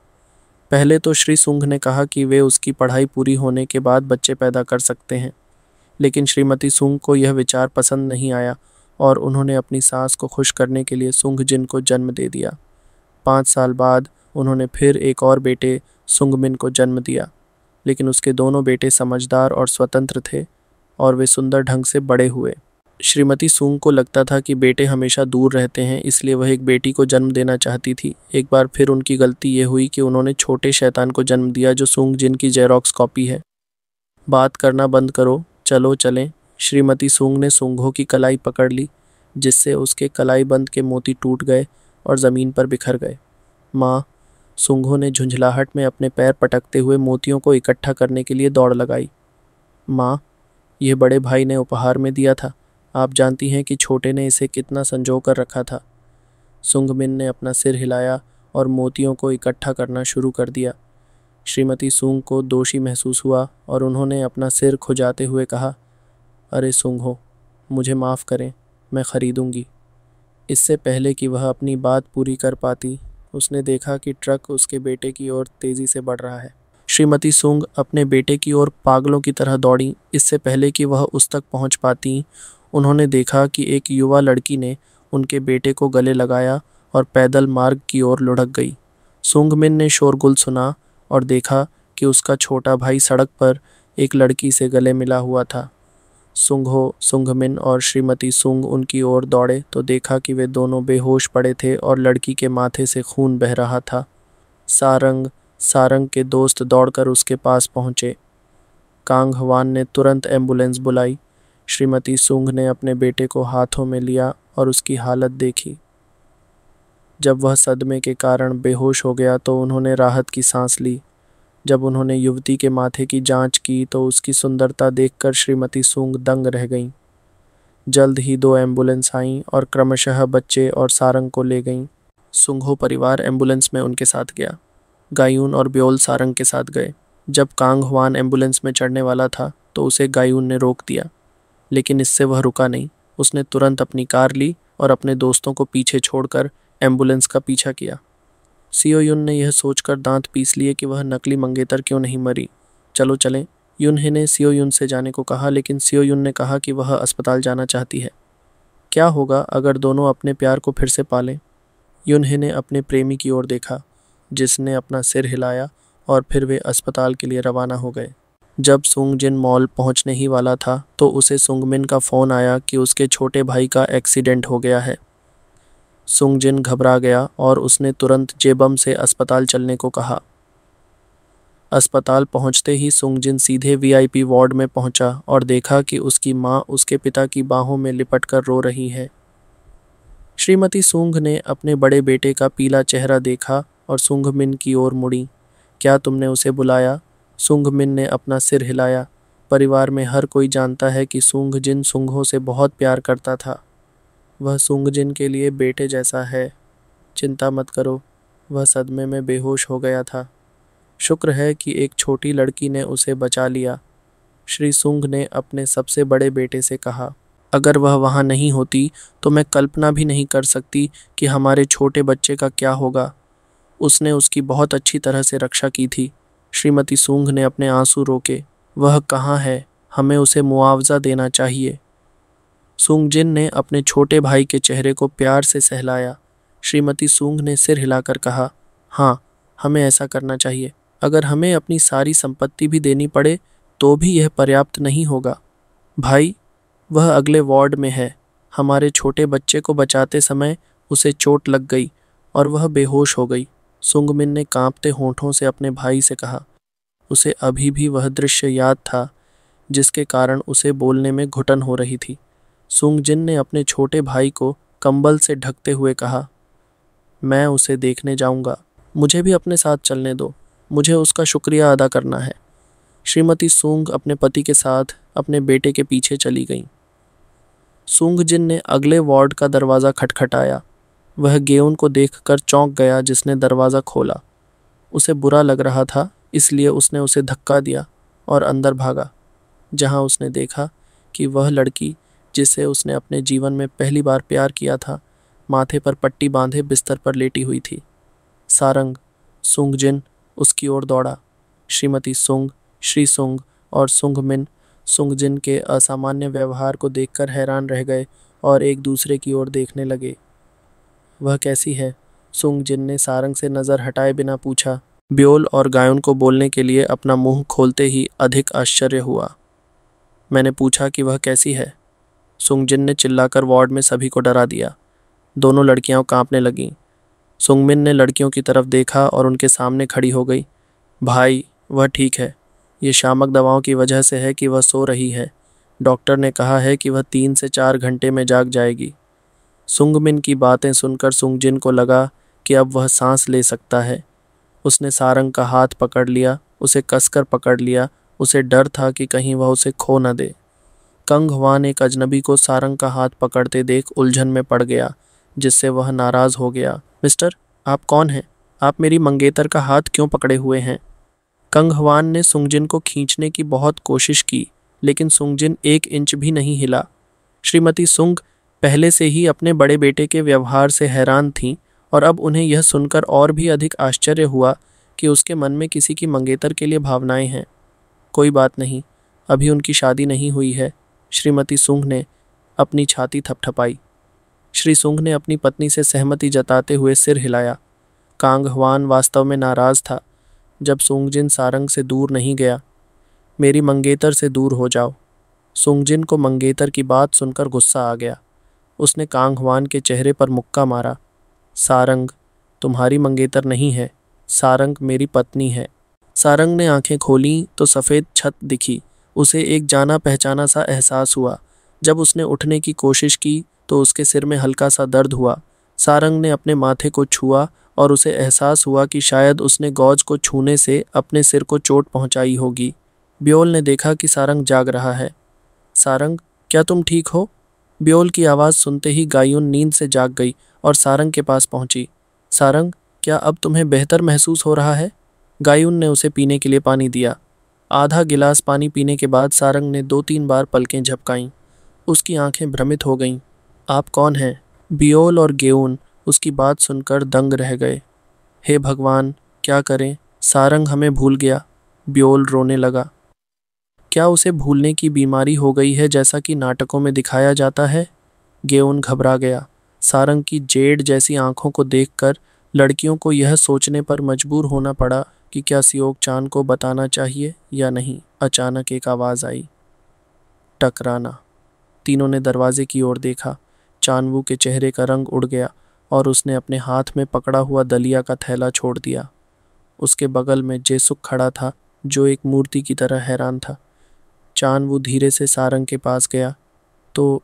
पहले तो श्री सुंघ ने कहा कि वे उसकी पढ़ाई पूरी होने के बाद बच्चे पैदा कर सकते हैं, लेकिन श्रीमती सुंघ को यह विचार पसंद नहीं आया और उन्होंने अपनी सास को खुश करने के लिए सुंघजिन को जन्म दे दिया। 5 साल बाद उन्होंने फिर एक और बेटे सुंगमिन को जन्म दिया, लेकिन उसके दोनों बेटे समझदार और स्वतंत्र थे और वे सुंदर ढंग से बड़े हुए। श्रीमती सुंघ को लगता था कि बेटे हमेशा दूर रहते हैं, इसलिए वह एक बेटी को जन्म देना चाहती थी। एक बार फिर उनकी गलती ये हुई कि उन्होंने छोटे शैतान को जन्म दिया जो सुंघजिन की जेरोक्स कॉपी है। बात करना बंद करो, चलो चलें। श्रीमती सुंघ ने सुंघो की कलाई पकड़ ली, जिससे उसके कलाई बंद के मोती टूट गए और ज़मीन पर बिखर गए। माँ, सुंघो ने झुंझलाहट में अपने पैर पटकते हुए मोतियों को इकट्ठा करने के लिए दौड़ लगाई। माँ, यह बड़े भाई ने उपहार में दिया था। आप जानती हैं कि छोटे ने इसे कितना संजो कर रखा था। सुंगमिन ने अपना सिर हिलाया और मोतियों को इकट्ठा करना शुरू कर दिया। श्रीमती सुंग को दोषी महसूस हुआ और उन्होंने अपना सिर खुजाते हुए कहा, अरे सुंग, मुझे माफ़ करें, मैं ख़रीदूँगी। इससे पहले कि वह अपनी बात पूरी कर पाती, उसने देखा कि ट्रक उसके बेटे की ओर तेज़ी से बढ़ रहा है। श्रीमती सुंग अपने बेटे की ओर पागलों की तरह दौड़ी। इससे पहले कि वह उस तक पहुंच पाती, उन्होंने देखा कि एक युवा लड़की ने उनके बेटे को गले लगाया और पैदल मार्ग की ओर लुढ़क गई। सुंगमिन ने शोरगुल सुना और देखा कि उसका छोटा भाई सड़क पर एक लड़की से गले मिला हुआ था। सुंगमिन और श्रीमती सुंग उनकी ओर दौड़े तो देखा कि वे दोनों बेहोश पड़े थे और लड़की के माथे से खून बह रहा था। सारंग के दोस्त दौड़कर उसके पास पहुंचे। कांग हवान ने तुरंत एम्बुलेंस बुलाई। श्रीमती सुंग ने अपने बेटे को हाथों में लिया और उसकी हालत देखी। जब वह सदमे के कारण बेहोश हो गया तो उन्होंने राहत की सांस ली। जब उन्होंने युवती के माथे की जांच की तो उसकी सुंदरता देखकर श्रीमती सुंग दंग रह गईं। जल्द ही 2 एम्बुलेंस आईं और क्रमशः बच्चे और सारंग को ले गईं। सुंघो परिवार एम्बुलेंस में उनके साथ गया। गायून और ब्योल सारंग के साथ गए। जब कांग हवान एम्बुलेंस में चढ़ने वाला था तो उसे गायून ने रोक दिया, लेकिन इससे वह रुका नहीं। उसने तुरंत अपनी कार ली और अपने दोस्तों को पीछे छोड़कर एम्बुलेंस का पीछा किया। सियो युन ने यह सोचकर दांत पीस लिए कि वह नकली मंगेतर क्यों नहीं मरी। चलो चलें, युनहे ने सियो युन से जाने को कहा, लेकिन सियो युन ने कहा कि वह अस्पताल जाना चाहती है। क्या होगा अगर दोनों अपने प्यार को फिर से पालें? युनहे ने अपने प्रेमी की ओर देखा, जिसने अपना सिर हिलाया और फिर वे अस्पताल के लिए रवाना हो गए। जब सुंगजिन मॉल पहुंचने ही वाला था तो उसे सुंगमिन का फ़ोन आया कि उसके छोटे भाई का एक्सीडेंट हो गया है। सुंगजिन घबरा गया और उसने तुरंत जेबम से अस्पताल चलने को कहा। अस्पताल पहुंचते ही सुंगजिन सीधे वीआईपी वार्ड में पहुंचा और देखा कि उसकी मां उसके पिता की बाहों में लिपटकर रो रही है। श्रीमती सुंग ने अपने बड़े बेटे का पीला चेहरा देखा और सुंगमिन की ओर मुड़ी। क्या तुमने उसे बुलाया? सुंगमिन ने अपना सिर हिलाया। परिवार में हर कोई जानता है कि सुंगजिन सुंगहो से बहुत प्यार करता था। वह सुंगजिन के लिए बेटे जैसा है। चिंता मत करो, वह सदमे में बेहोश हो गया था। शुक्र है कि एक छोटी लड़की ने उसे बचा लिया। श्री सुंग ने अपने सबसे बड़े बेटे से कहा, अगर वह वहाँ नहीं होती तो मैं कल्पना भी नहीं कर सकती कि हमारे छोटे बच्चे का क्या होगा। उसने उसकी बहुत अच्छी तरह से रक्षा की थी। श्रीमती सुंग ने अपने आंसू रोके। वह कहाँ है? हमें उसे मुआवजा देना चाहिए। सुंगजिन ने अपने छोटे भाई के चेहरे को प्यार से सहलाया। श्रीमती सुंग ने सिर हिलाकर कहा, हाँ, हमें ऐसा करना चाहिए। अगर हमें अपनी सारी संपत्ति भी देनी पड़े तो भी यह पर्याप्त नहीं होगा। भाई, वह अगले वार्ड में है। हमारे छोटे बच्चे को बचाते समय उसे चोट लग गई और वह बेहोश हो गई। सुंगमिन ने कांपते होंठों से अपने भाई से कहा। उसे अभी भी वह दृश्य याद था जिसके कारण उसे बोलने में घुटन हो रही थी। सुंगजिन ने अपने छोटे भाई को कंबल से ढकते हुए कहा, मैं उसे देखने जाऊंगा। मुझे भी अपने साथ चलने दो। मुझे उसका शुक्रिया अदा करना है। श्रीमती सुंग अपने पति के साथ अपने बेटे के पीछे चली गईं। सुंगजिन ने अगले वार्ड का दरवाज़ा खटखटाया। वह गेउन को देखकर चौंक गया जिसने दरवाज़ा खोला। उसे बुरा लग रहा था, इसलिए उसने उसे धक्का दिया और अंदर भागा, जहां उसने देखा कि वह लड़की जिसे उसने अपने जीवन में पहली बार प्यार किया था, माथे पर पट्टी बांधे बिस्तर पर लेटी हुई थी। सारंग, सुंगजिन उसकी ओर दौड़ा। श्रीमती सुंग, श्री सुंग और सुंगमिन सुंगजिन के असामान्य व्यवहार को देखकर हैरान रह गए और एक दूसरे की ओर देखने लगे। वह कैसी है? सुंगजिन ने सारंग से नज़र हटाए बिना पूछा। ब्योल और गायोन को बोलने के लिए अपना मुंह खोलते ही अधिक आश्चर्य हुआ। मैंने पूछा कि वह कैसी है? सुंगजिन ने चिल्लाकर वार्ड में सभी को डरा दिया। दोनों लड़कियां कांपने लगीं। सुंगमिन ने लड़कियों की तरफ देखा और उनके सामने खड़ी हो गई। भाई, वह ठीक है। ये शामक दवाओं की वजह से है कि वह सो रही है। डॉक्टर ने कहा है कि वह 3 से 4 घंटे में जाग जाएगी। सुंगमिन की बातें सुनकर सुंगजिन को लगा कि अब वह सांस ले सकता है। उसने सारंग का हाथ पकड़ लिया, उसे कसकर पकड़ लिया। उसे डर था कि कहीं वह उसे खो न दे। कंग हवान एक अजनबी को सारंग का हाथ पकड़ते देख उलझन में पड़ गया। जिससे वह नाराज हो गया। मिस्टर, आप कौन हैं? आप मेरी मंगेतर का हाथ क्यों पकड़े हुए हैं? कंगहवान ने सुंगजिन को खींचने की बहुत कोशिश की, लेकिन सुंगजिन 1 इंच भी नहीं हिला। श्रीमती सुंग पहले से ही अपने बड़े बेटे के व्यवहार से हैरान थीं और अब उन्हें यह सुनकर और भी अधिक आश्चर्य हुआ कि उसके मन में किसी की मंगेतर के लिए भावनाएं हैं। कोई बात नहीं, अभी उनकी शादी नहीं हुई है। श्रीमती सुंग ने अपनी छाती थपथपाई। श्री सुंग ने अपनी पत्नी से सहमति जताते हुए सिर हिलाया। कांगहवान वास्तव में नाराज था। जब सुंगजिन सारंग से दूर नहीं गया। मेरी मंगेतर से दूर हो जाओ। सुंगजिन को मंगेतर की बात सुनकर गुस्सा आ गया। उसने कांगहवान के चेहरे पर मुक्का मारा। सारंग तुम्हारी मंगेतर नहीं है, सारंग मेरी पत्नी है। सारंग ने आंखें खोलीं तो सफ़ेद छत दिखी। उसे एक जाना पहचाना सा एहसास हुआ। जब उसने उठने की कोशिश की तो उसके सिर में हल्का सा दर्द हुआ। सारंग ने अपने माथे को छुआ और उसे एहसास हुआ कि शायद उसने गौज को छूने से अपने सिर को चोट पहुंचाई होगी। ब्योल ने देखा कि सारंग जाग रहा है। सारंग, क्या तुम ठीक हो? ब्योल की आवाज़ सुनते ही गायुन नींद से जाग गई और सारंग के पास पहुंची। सारंग, क्या अब तुम्हें बेहतर महसूस हो रहा है? गायुन ने उसे पीने के लिए पानी दिया। आधा गिलास पानी पीने के बाद सारंग ने 2-3 बार पलकें झपकाईं। उसकी आंखें भ्रमित हो गईं। आप कौन हैं? ब्योल और गेउन उसकी बात सुनकर दंग रह गए। हे भगवान, क्या करें? सारंग हमें भूल गया। ब्योल रोने लगा। क्या उसे भूलने की बीमारी हो गई है जैसा कि नाटकों में दिखाया जाता है? गेउन घबरा गया। सारंग की जेड जैसी आंखों को देखकर लड़कियों को यह सोचने पर मजबूर होना पड़ा कि क्या सियोक चान को बताना चाहिए या नहीं। अचानक एक आवाज़ आई, टकराना। तीनों ने दरवाजे की ओर देखा। चानवू के चेहरे का रंग उड़ गया और उसने अपने हाथ में पकड़ा हुआ दलिया का थैला छोड़ दिया। उसके बगल में जेसुक खड़ा था, जो एक मूर्ति की तरह हैरान था। चानवू धीरे से सारंग के पास गया। तो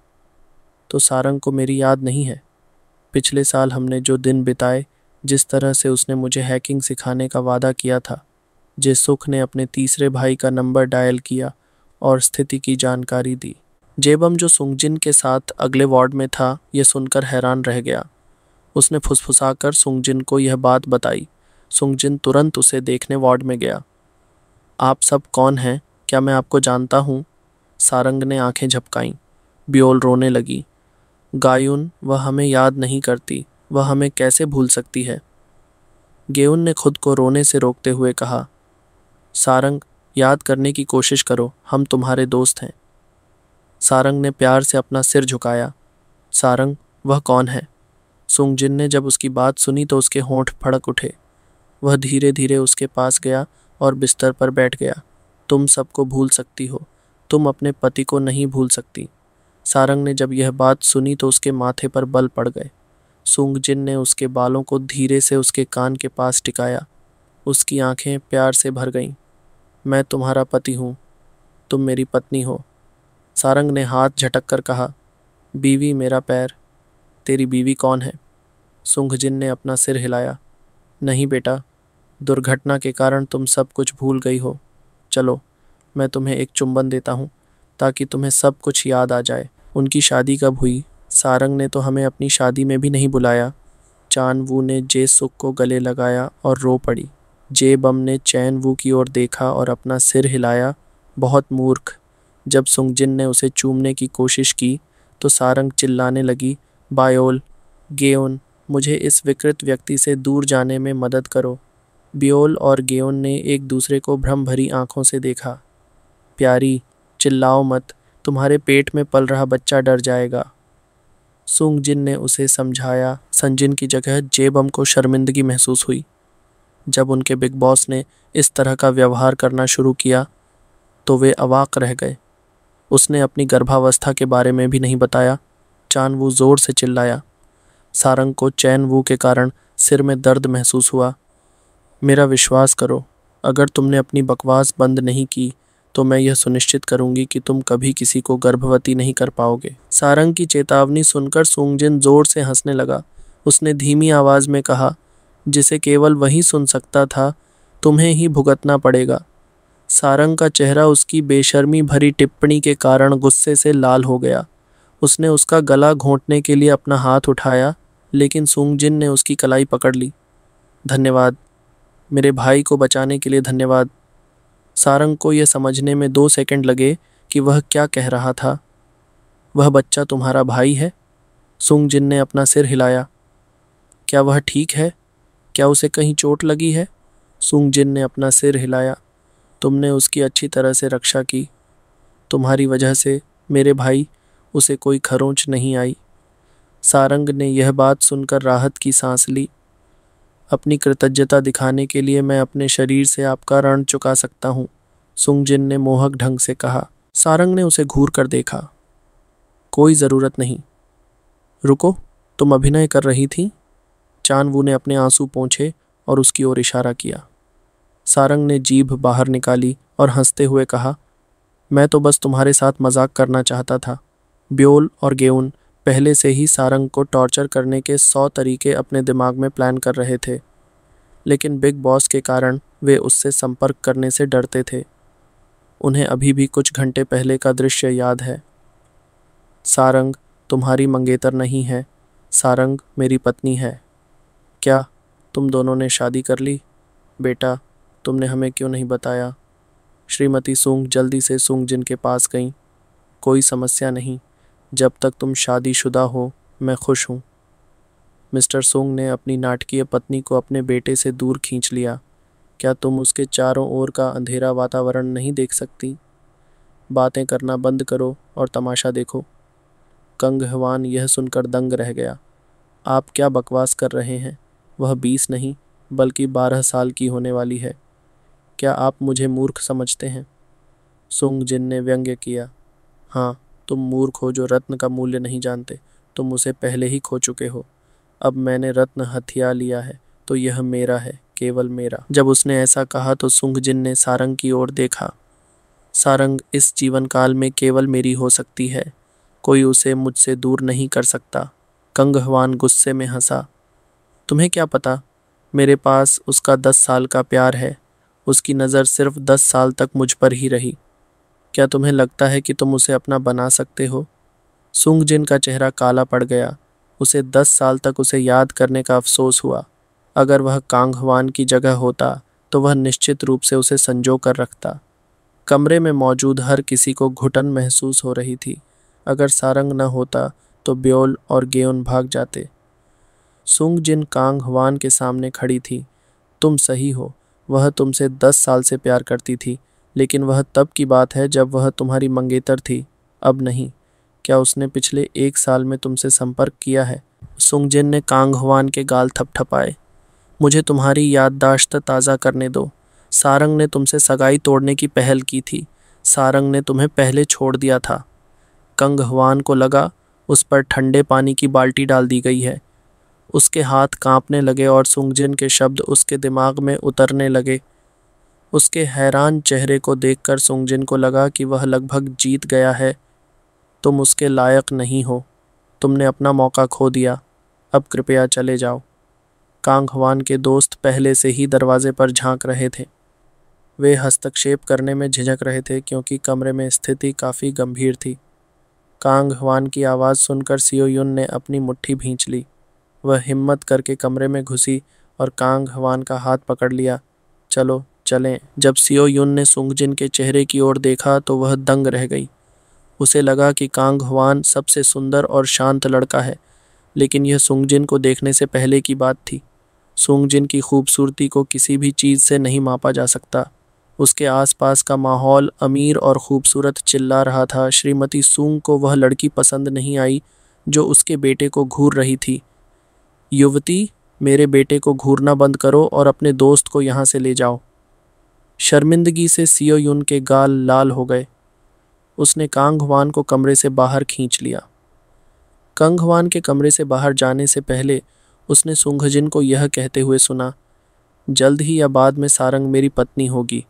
सारंग को मेरी याद नहीं है? पिछले साल हमने जो दिन बिताए, जिस तरह से उसने मुझे हैकिंग सिखाने का वादा किया था। जेसुक ने अपने तीसरे भाई का नंबर डायल किया और स्थिति की जानकारी दी। जेबम, जो सुंगजिन के साथ अगले वार्ड में था, यह सुनकर हैरान रह गया। उसने फुसफुसाकर सुंगजिन को यह बात बताई। सुंगजिन तुरंत उसे देखने वार्ड में गया। आप सब कौन हैं? क्या मैं आपको जानता हूँ? सारंग ने आंखें झपकाईं। ब्योल रोने लगी। गायुन, वह हमें याद नहीं करती, वह हमें कैसे भूल सकती है? गेउन ने खुद को रोने से रोकते हुए कहा। सारंग, याद करने की कोशिश करो, हम तुम्हारे दोस्त हैं। सारंग ने प्यार से अपना सिर झुकाया। सारंग, वह कौन है? सुंगजिन ने जब उसकी बात सुनी तो उसके होंठ फड़क उठे। वह धीरे धीरे उसके पास गया और बिस्तर पर बैठ गया। तुम सबको भूल सकती हो, तुम अपने पति को नहीं भूल सकती। सारंग ने जब यह बात सुनी तो उसके माथे पर बल पड़ गए। सुंगजिन ने उसके बालों को धीरे से उसके कान के पास टिकाया। उसकी आंखें प्यार से भर गईं। मैं तुम्हारा पति हूँ, तुम मेरी पत्नी हो। सारंग ने हाथ झटक कर कहा। बीवी मेरा पैर। तेरी बीवी कौन है? सुंगजिन ने अपना सिर हिलाया। नहीं बेटा, दुर्घटना के कारण तुम सब कुछ भूल गई हो। चलो, मैं तुम्हें एक चुंबन देता हूँ ताकि तुम्हें सब कुछ याद आ जाए। उनकी शादी कब हुई? सारंग ने तो हमें अपनी शादी में भी नहीं बुलाया। चानवू ने जेसुक को गले लगाया और रो पड़ी। जेबम ने चैनवू की ओर देखा और अपना सिर हिलाया। बहुत मूर्ख। जब सुंगजिन ने उसे चूमने की कोशिश की तो सारंग चिल्लाने लगी, बायोल, गेउन, मुझे इस विकृत व्यक्ति से दूर जाने में मदद करो। ब्योल और गेउन ने एक दूसरे को भ्रम भरी आंखों से देखा। प्यारी, चिल्लाओ मत, तुम्हारे पेट में पल रहा बच्चा डर जाएगा। सुंगजिन ने उसे समझाया। संजिन की जगह जेबम को शर्मिंदगी महसूस हुई। जब उनके बिग बॉस ने इस तरह का व्यवहार करना शुरू किया तो वे अवाक रह गए। उसने अपनी गर्भावस्था के बारे में भी नहीं बताया। चानवू जोर से चिल्लाया। सारंग को चैनवू के कारण सिर में दर्द महसूस हुआ। मेरा विश्वास करो, अगर तुमने अपनी बकवास बंद नहीं की तो मैं यह सुनिश्चित करूंगी कि तुम कभी किसी को गर्भवती नहीं कर पाओगे। सारंग की चेतावनी सुनकर सुंगजिन जोर से हंसने लगा। उसने धीमी आवाज में कहा, जिसे केवल वही सुन सकता था, तुम्हें ही भुगतना पड़ेगा। सारंग का चेहरा उसकी बेशर्मी भरी टिप्पणी के कारण गुस्से से लाल हो गया। उसने उसका गला घोंटने के लिए अपना हाथ उठाया, लेकिन सुंगजिन ने उसकी कलाई पकड़ ली। धन्यवाद, मेरे भाई को बचाने के लिए धन्यवाद। सारंग को यह समझने में 2 सेकंड लगे कि वह क्या कह रहा था। वह बच्चा तुम्हारा भाई है? सुंगजिन ने अपना सिर हिलाया। क्या वह ठीक है? क्या उसे कहीं चोट लगी है? सुंगजिन ने अपना सिर हिलाया। तुमने उसकी अच्छी तरह से रक्षा की। तुम्हारी वजह से मेरे भाई उसे कोई खरोंच नहीं आई। सारंग ने यह बात सुनकर राहत की सांस ली। अपनी कृतज्ञता दिखाने के लिए मैं अपने शरीर से आपका ऋण चुका सकता हूँ, सुंगजिन ने मोहक ढंग से कहा। सारंग ने उसे घूर कर देखा। कोई ज़रूरत नहीं। रुको, तुम अभिनय कर रही थी? चानवू ने अपने आंसू पोंछे और उसकी ओर इशारा किया। सारंग ने जीभ बाहर निकाली और हंसते हुए कहा, मैं तो बस तुम्हारे साथ मजाक करना चाहता था। ब्योल और गेउन पहले से ही सारंग को टॉर्चर करने के 100 तरीके अपने दिमाग में प्लान कर रहे थे, लेकिन बिग बॉस के कारण वे उससे संपर्क करने से डरते थे। उन्हें अभी भी कुछ घंटे पहले का दृश्य याद है। सारंग तुम्हारी मंगेतर नहीं है, सारंग मेरी पत्नी है। क्या तुम दोनों ने शादी कर ली? बेटा, तुमने हमें क्यों नहीं बताया? श्रीमती सूंग जल्दी से सुंगजिन के पास गईं। कोई समस्या नहीं, जब तक तुम शादीशुदा हो मैं खुश हूँ। मिस्टर सूंग ने अपनी नाटकीय पत्नी को अपने बेटे से दूर खींच लिया। क्या तुम उसके चारों ओर का अंधेरा वातावरण नहीं देख सकती? बातें करना बंद करो और तमाशा देखो। कंगहवान यह सुनकर दंग रह गया। आप क्या बकवास कर रहे हैं? वह 20 नहीं बल्कि 12 साल की होने वाली है। क्या आप मुझे मूर्ख समझते हैं? सुंगजिन ने व्यंग्य किया। हाँ, तुम मूर्ख हो जो रत्न का मूल्य नहीं जानते। तुम उसे पहले ही खो चुके हो। अब मैंने रत्न हथिया लिया है तो यह मेरा है, केवल मेरा। जब उसने ऐसा कहा तो सुंगजिन ने सारंग की ओर देखा। सारंग इस जीवन काल में केवल मेरी हो सकती है, कोई उसे मुझसे दूर नहीं कर सकता। कंगहवान गुस्से में हंसा। तुम्हें क्या पता, मेरे पास उसका 10 साल का प्यार है। उसकी नज़र सिर्फ 10 साल तक मुझ पर ही रही। क्या तुम्हें लगता है कि तुम उसे अपना बना सकते हो? सुंगजिन का चेहरा काला पड़ गया। उसे 10 साल तक उसे याद करने का अफसोस हुआ। अगर वह कांगहवान की जगह होता तो वह निश्चित रूप से उसे संजो कर रखता। कमरे में मौजूद हर किसी को घुटन महसूस हो रही थी। अगर सारंग न होता तो ब्योल और गेउन भाग जाते। सुंगजिन कांगहवान के सामने खड़ी थी। तुम सही हो, वह तुमसे 10 साल से प्यार करती थी, लेकिन वह तब की बात है जब वह तुम्हारी मंगेतर थी, अब नहीं। क्या उसने पिछले 1 साल में तुमसे संपर्क किया है? सुंगजिन ने कांगहवान के गाल थपथपाए। मुझे तुम्हारी याददाश्त ताज़ा करने दो। सारंग ने तुमसे सगाई तोड़ने की पहल की थी। सारंग ने तुम्हें पहले छोड़ दिया था। कंगहवान को लगा उस पर ठंडे पानी की बाल्टी डाल दी गई है। उसके हाथ कांपने लगे और सुंगजिन के शब्द उसके दिमाग में उतरने लगे। उसके हैरान चेहरे को देखकर सुंगजिन को लगा कि वह लगभग जीत गया है। तुम उसके लायक नहीं हो। तुमने अपना मौका खो दिया। अब कृपया चले जाओ। कांगहवान के दोस्त पहले से ही दरवाजे पर झांक रहे थे। वे हस्तक्षेप करने में झिझक रहे थे क्योंकि कमरे में स्थिति काफ़ी गंभीर थी। कांगहवान की आवाज़ सुनकर सियो युन ने अपनी मुट्ठी भींच ली। वह हिम्मत करके कमरे में घुसी और कांगहवान का हाथ पकड़ लिया। चलो चलें। जब सियो युन ने सुंगजिन के चेहरे की ओर देखा तो वह दंग रह गई। उसे लगा कि कांगहवान सबसे सुंदर और शांत लड़का है, लेकिन यह सुंगजिन को देखने से पहले की बात थी। सुंगजिन की खूबसूरती को किसी भी चीज़ से नहीं मापा जा सकता। उसके आसपास का माहौल अमीर और खूबसूरत चिल्ला रहा था। श्रीमती सूंग को वह लड़की पसंद नहीं आई जो उसके बेटे को घूर रही थी। युवती, मेरे बेटे को घूरना बंद करो और अपने दोस्त को यहाँ से ले जाओ। शर्मिंदगी से सियो युन के गाल लाल हो गए। उसने कांगहवान को कमरे से बाहर खींच लिया। कांगहवान के कमरे से बाहर जाने से पहले उसने सुंगजिन को यह कहते हुए सुना, जल्द ही या बाद में सारंग मेरी पत्नी होगी।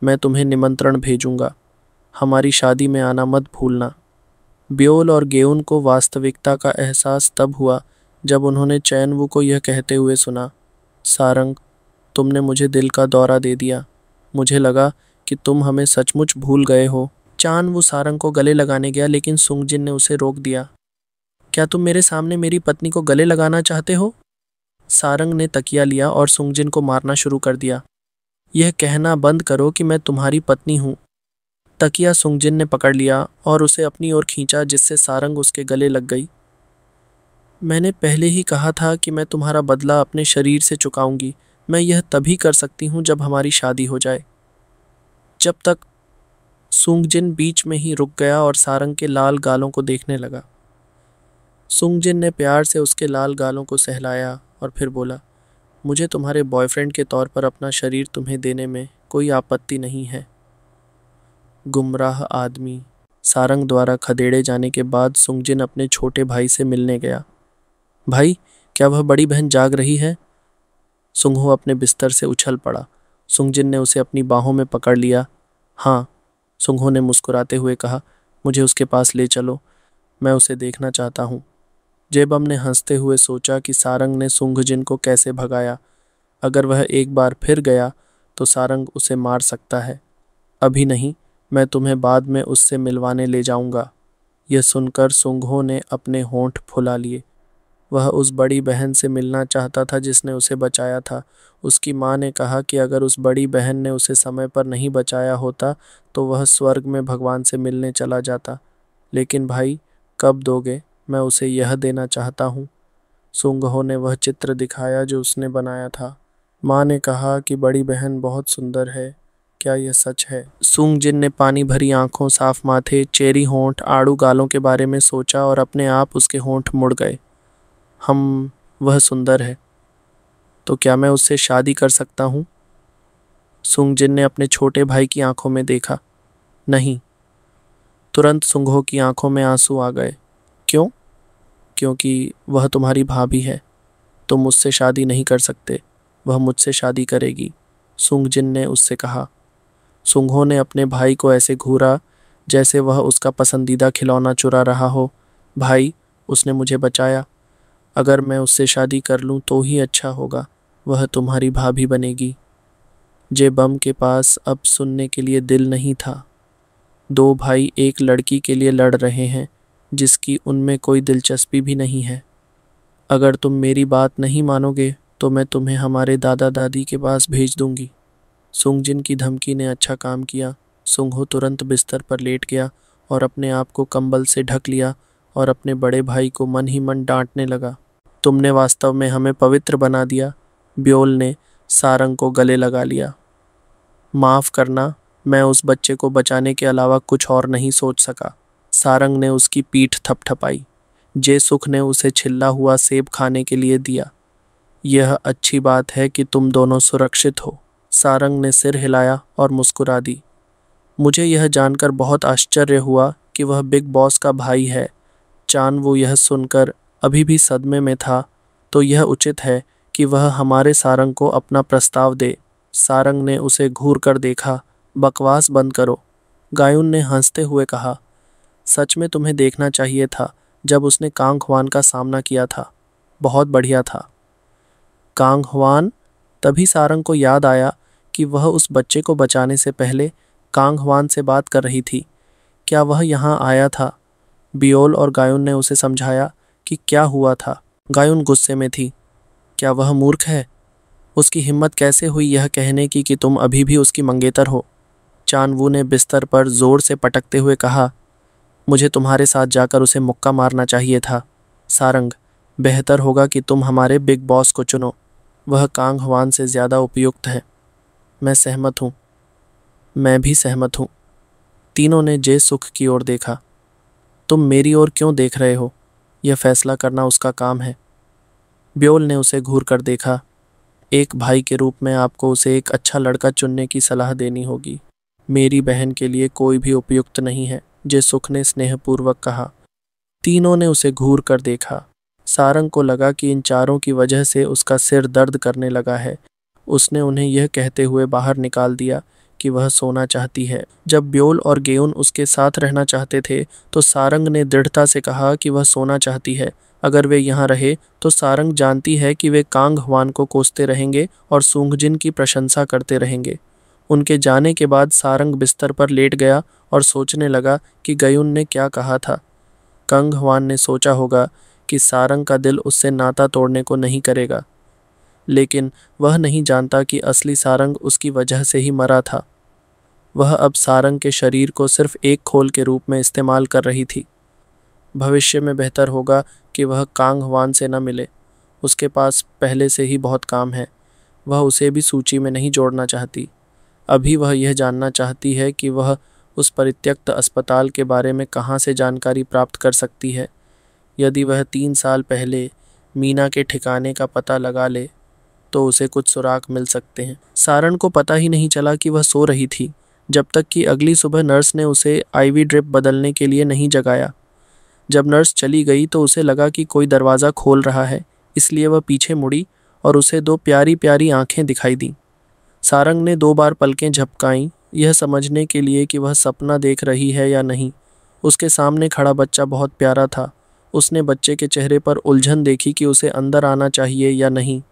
मैं तुम्हें निमंत्रण भेजूंगा। हमारी शादी में आना मत भूलना। ब्योल और गेउन को वास्तविकता का एहसास तब हुआ जब उन्होंने चैनवू को यह कहते हुए सुना, सारंग, तुमने मुझे दिल का दौरा दे दिया। मुझे लगा कि तुम हमें सचमुच भूल गए हो। चानवू सारंग को गले लगाने गया, लेकिन सुंगजिन ने उसे रोक दिया। क्या तुम मेरे सामने मेरी पत्नी को गले लगाना चाहते हो? सारंग ने तकिया लिया और सुंगजिन को मारना शुरू कर दिया। यह कहना बंद करो कि मैं तुम्हारी पत्नी हूँ। तकिया सुंगजिन ने पकड़ लिया और उसे अपनी ओर खींचा, जिससे सारंग उसके गले लग गई। मैंने पहले ही कहा था कि मैं तुम्हारा बदला अपने शरीर से चुकाऊंगी। मैं यह तभी कर सकती हूँ जब हमारी शादी हो जाए। जब तक सुंगजिन बीच में ही रुक गया और सारंग के लाल गालों को देखने लगा। सुंगजिन ने प्यार से उसके लाल गालों को सहलाया और फिर बोला, मुझे तुम्हारे बॉयफ्रेंड के तौर पर अपना शरीर तुम्हें देने में कोई आपत्ति नहीं है। गुमराह आदमी। सारंग द्वारा खदेड़े जाने के बाद सुंगजिन अपने छोटे भाई से मिलने गया। भाई, क्या वह बड़ी बहन जाग रही है? सुंगहो अपने बिस्तर से उछल पड़ा। सुंगजिन ने उसे अपनी बाहों में पकड़ लिया। हाँ, सुंगहो ने मुस्कुराते हुए कहा, मुझे उसके पास ले चलो, मैं उसे देखना चाहता हूँ। जेबम ने हंसते हुए सोचा कि सारंग ने सुंगजिन को कैसे भगाया। अगर वह एक बार फिर गया तो सारंग उसे मार सकता है। अभी नहीं, मैं तुम्हें बाद में उससे मिलवाने ले जाऊंगा। यह सुनकर सुंगहो ने अपने होंठ फुला लिए। वह उस बड़ी बहन से मिलना चाहता था जिसने उसे बचाया था। उसकी माँ ने कहा कि अगर उस बड़ी बहन ने उसे समय पर नहीं बचाया होता तो वह स्वर्ग में भगवान से मिलने चला जाता। लेकिन भाई, कब दोगे? मैं उसे यह देना चाहता हूँ। सुंगहो ने वह चित्र दिखाया जो उसने बनाया था। माँ ने कहा कि बड़ी बहन बहुत सुंदर है। क्या यह सच है? सुंगजिन ने पानी भरी आंखों, साफ माथे, चेरी होंठ, आड़ू गालों के बारे में सोचा और अपने आप उसके होंठ मुड़ गए। वह सुंदर है, तो क्या मैं उससे शादी कर सकता हूँ? सुंगजिन ने अपने छोटे भाई की आंखों में देखा। नहीं। तुरंत सुंगहो की आंखों में आंसू आ गए। क्यों? क्योंकि वह तुम्हारी भाभी है। तुम मुझसे शादी नहीं कर सकते, वह मुझसे शादी करेगी, सुंगजिन ने उससे कहा। सुंगहो ने अपने भाई को ऐसे घूरा जैसे वह उसका पसंदीदा खिलौना चुरा रहा हो। भाई, उसने मुझे बचाया। अगर मैं उससे शादी कर लूं तो ही अच्छा होगा। वह तुम्हारी भाभी बनेगी। जेबम के पास अब सुनने के लिए दिल नहीं था। दो भाई एक लड़की के लिए लड़ रहे हैं जिसकी उनमें कोई दिलचस्पी भी नहीं है। अगर तुम मेरी बात नहीं मानोगे तो मैं तुम्हें हमारे दादा दादी के पास भेज दूंगी। सुंगजिन की धमकी ने अच्छा काम किया। सुंगहो तुरंत बिस्तर पर लेट गया और अपने आप को कंबल से ढक लिया और अपने बड़े भाई को मन ही मन डांटने लगा। तुमने वास्तव में हमें पवित्र बना दिया। ब्योल ने सारंग को गले लगा लिया। माफ करना, मैं उस बच्चे को बचाने के अलावा कुछ और नहीं सोच सका। सारंग ने उसकी पीठ थपथपाई। जे सुख ने उसे छिल्ला हुआ सेब खाने के लिए दिया। यह अच्छी बात है कि तुम दोनों सुरक्षित हो। सारंग ने सिर हिलाया और मुस्कुरा दी। मुझे यह जानकर बहुत आश्चर्य हुआ कि वह बिग बॉस का भाई है। चानवू यह सुनकर अभी भी सदमे में था, तो यह उचित है कि वह हमारे सारंग को अपना प्रस्ताव दे। सारंग ने उसे घूर कर देखा। बकवास बंद करो, गायुन ने हंसते हुए कहा। सच में तुम्हें देखना चाहिए था जब उसने कांग ह्वान का सामना किया था। बहुत बढ़िया था। Kong Hwan? तभी सारंग को याद आया कि वह उस बच्चे को बचाने से पहले कांग ह्वान से बात कर रही थी। क्या वह यहाँ आया था? बियोल और गायुन ने उसे समझाया कि क्या हुआ था। गायुन गुस्से में थी। क्या वह मूर्ख है? उसकी हिम्मत कैसे हुई यह कहने की कि तुम अभी भी उसकी मंगेतर हो? चानवू ने बिस्तर पर जोर से पटकते हुए कहा। मुझे तुम्हारे साथ जाकर उसे मुक्का मारना चाहिए था। सारंग, बेहतर होगा कि तुम हमारे बिग बॉस को चुनो। वह कांग ह्वान से ज़्यादा उपयुक्त है। मैं सहमत हूँ। मैं भी सहमत हूँ। तीनों ने जे सुख की ओर देखा। तुम मेरी ओर क्यों देख रहे हो? यह फैसला करना उसका काम है। ब्योल ने उसे घूर कर देखा। एक भाई के रूप में आपको उसे एक अच्छा लड़का चुनने की सलाह देनी होगी। मेरी बहन के लिए कोई भी उपयुक्त नहीं है, जे सुख ने स्नेहपूर्वक कहा। तीनों ने उसे घूर कर देखा। सारंग को लगा कि इन चारों की वजह से उसका सिर दर्द करने लगा है। उसने उन्हें यह कहते हुए बाहर निकाल दिया कि वह सोना चाहती है। जब ब्योल और गेउन उसके साथ रहना चाहते थे तो सारंग ने दृढ़ता से कहा कि वह सोना चाहती है। अगर वे यहाँ रहे तो सारंग जानती है कि वे कांग ह्वान को कोसते रहेंगे और सुंगजिन की प्रशंसा करते रहेंगे। उनके जाने के बाद सारंग बिस्तर पर लेट गया और सोचने लगा कि गयुन ने क्या कहा था। कंग हवान ने सोचा होगा कि सारंग का दिल उससे नाता तोड़ने को नहीं करेगा, लेकिन वह नहीं जानता कि असली सारंग उसकी वजह से ही मरा था। वह अब सारंग के शरीर को सिर्फ एक खोल के रूप में इस्तेमाल कर रही थी। भविष्य में बेहतर होगा कि वह कांग हवान से न मिले। उसके पास पहले से ही बहुत काम है। वह उसे भी सूची में नहीं जोड़ना चाहती। अभी वह यह जानना चाहती है कि वह उस परित्यक्त अस्पताल के बारे में कहाँ से जानकारी प्राप्त कर सकती है। यदि वह 3 साल पहले मीना के ठिकाने का पता लगा ले तो उसे कुछ सुराग मिल सकते हैं। सारंग को पता ही नहीं चला कि वह सो रही थी जब तक कि अगली सुबह नर्स ने उसे आईवी ड्रिप बदलने के लिए नहीं जगाया। जब नर्स चली गई तो उसे लगा कि कोई दरवाज़ा खोल रहा है, इसलिए वह पीछे मुड़ी और उसे 2 प्यारी प्यारी आंखें दिखाई दी। सारंग ने 2 बार पलकें झपकाईं, यह समझने के लिए कि वह सपना देख रही है या नहीं। उसके सामने खड़ा बच्चा बहुत प्यारा था। उसने बच्चे के चेहरे पर उलझन देखी कि उसे अंदर आना चाहिए या नहीं।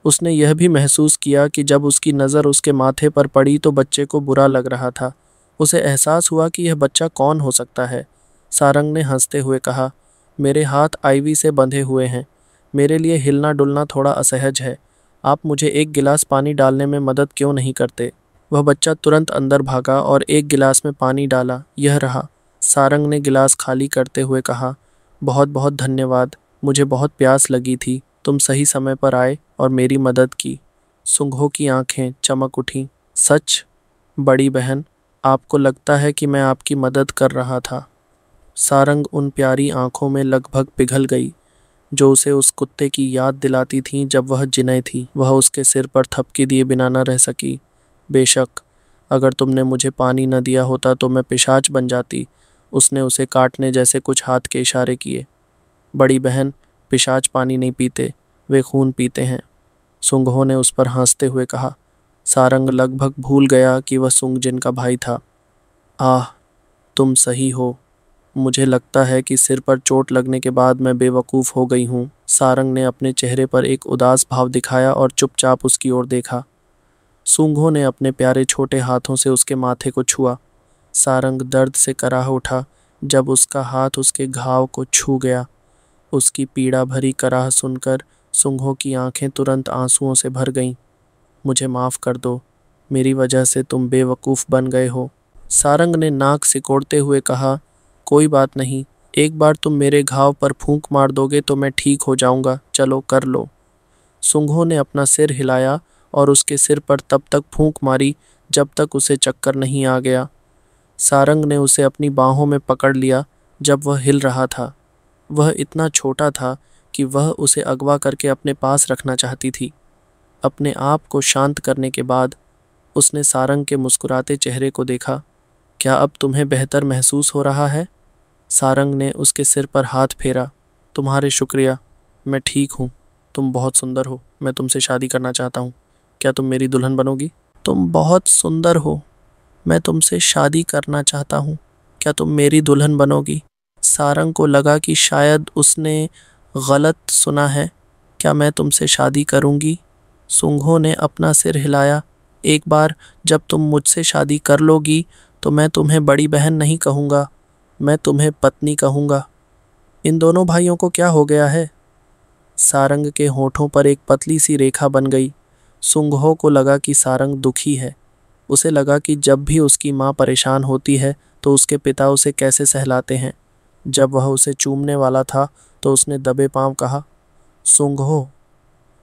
उसने यह भी महसूस किया कि जब उसकी नज़र उसके माथे पर पड़ी तो बच्चे को बुरा लग रहा था। उसे एहसास हुआ कि यह बच्चा कौन हो सकता है। सारंग ने हंसते हुए कहा, मेरे हाथ आईवी से बंधे हुए हैं। मेरे लिए हिलना डुलना थोड़ा असहज है। आप मुझे 1 गिलास पानी डालने में मदद क्यों नहीं करते? वह बच्चा तुरंत अंदर भागा और 1 गिलास में पानी डाला। यह रहा। सारंग ने गिलास खाली करते हुए कहा, बहुत बहुत धन्यवाद। मुझे बहुत प्यास लगी थी। तुम सही समय पर आए और मेरी मदद की। सुंघो की आंखें चमक उठीं। सच? बड़ी बहन, आपको लगता है कि मैं आपकी मदद कर रहा था? सारंग उन प्यारी आंखों में लगभग पिघल गई जो उसे उस कुत्ते की याद दिलाती थीं जब वह जिने थी। वह उसके सिर पर थपकी दिए बिना न रह सकी। बेशक, अगर तुमने मुझे पानी न दिया होता तो मैं पिशाच बन जाती। उसने उसे काटने जैसे कुछ हाथ के इशारे किए। बड़ी बहन, पिशाच पानी नहीं पीते, वे खून पीते हैं। सुंघो ने उस पर हंसते हुए कहा। सारंग लगभग भूल गया कि वह सुंगजिन का भाई था। आह, तुम सही हो। मुझे लगता है कि सिर पर चोट लगने के बाद मैं बेवकूफ़ हो गई हूँ। सारंग ने अपने चेहरे पर एक उदास भाव दिखाया और चुपचाप उसकी ओर देखा। सूंघो ने अपने प्यारे छोटे हाथों से उसके माथे को छुआ। सारंग दर्द से कराह उठा जब उसका हाथ उसके घाव को छू गया। उसकी पीड़ा भरी कराह सुनकर सूंघो की आंखें तुरंत आंसुओं से भर गईं। मुझे माफ़ कर दो, मेरी वजह से तुम बेवकूफ़ बन गए हो। सारंग ने नाक सिकोड़ते हुए कहा, कोई बात नहीं, एक बार तुम मेरे घाव पर फूंक मार दोगे तो मैं ठीक हो जाऊंगा। चलो कर लो। सूंघो ने अपना सिर हिलाया और उसके सिर पर तब तक फूंक मारी जब तक उसे चक्कर नहीं आ गया। सारंग ने उसे अपनी बाहों में पकड़ लिया जब वह हिल रहा था। वह इतना छोटा था कि वह उसे अगवा करके अपने पास रखना चाहती थी। अपने आप को शांत करने के बाद उसने सारंग के मुस्कुराते चेहरे को देखा। क्या अब तुम्हें बेहतर महसूस हो रहा है? सारंग ने उसके सिर पर हाथ फेरा। तुम्हारे शुक्रिया, मैं ठीक हूँ। तुम बहुत सुंदर हो। मैं तुमसे शादी करना चाहता हूँ। क्या तुम मेरी दुल्हन बनोगी? तुम बहुत सुंदर हो। मैं तुमसे शादी करना चाहता हूँ। क्या तुम मेरी दुल्हन बनोगी? सारंग को लगा कि शायद उसने गलत सुना है। क्या मैं तुमसे शादी करूँगी? सूंघो ने अपना सिर हिलाया। एक बार जब तुम मुझसे शादी कर लोगी तो मैं तुम्हें बड़ी बहन नहीं कहूँगा, मैं तुम्हें पत्नी कहूँगा। इन दोनों भाइयों को क्या हो गया है? सारंग के होठों पर एक पतली सी रेखा बन गई। सूंघो को लगा कि सारंग दुखी है। उसे लगा कि जब भी उसकी माँ परेशान होती है तो उसके पिता उसे कैसे सहलाते हैं। जब वह उसे चूमने वाला था तो उसने दबे पांव कहा, सूंघो।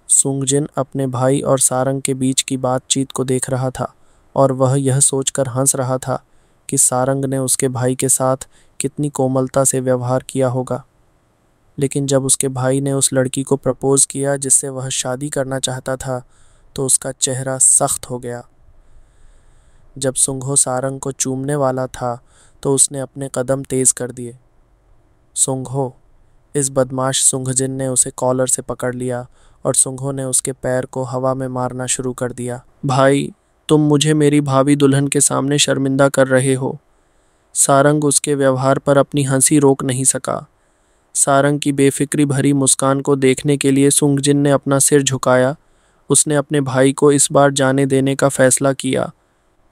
सूंघजिन अपने भाई और सारंग के बीच की बातचीत को देख रहा था और वह यह सोचकर हंस रहा था कि सारंग ने उसके भाई के साथ कितनी कोमलता से व्यवहार किया होगा। लेकिन जब उसके भाई ने उस लड़की को प्रपोज़ किया जिससे वह शादी करना चाहता था तो उसका चेहरा सख्त हो गया। जब सूंघो सारंग को चूमने वाला था तो उसने अपने कदम तेज़ कर दिए। सूंघो, इस बदमाश सूंघजिन ने उसे कॉलर से पकड़ लिया और सूंघो ने उसके पैर को हवा में मारना शुरू कर दिया। भाई, तुम मुझे मेरी भावी दुल्हन के सामने शर्मिंदा कर रहे हो। सारंग उसके व्यवहार पर अपनी हंसी रोक नहीं सका। सारंग की बेफिक्री भरी मुस्कान को देखने के लिए सूंघजिन ने अपना सिर झुकाया। उसने अपने भाई को इस बार जाने देने का फैसला किया।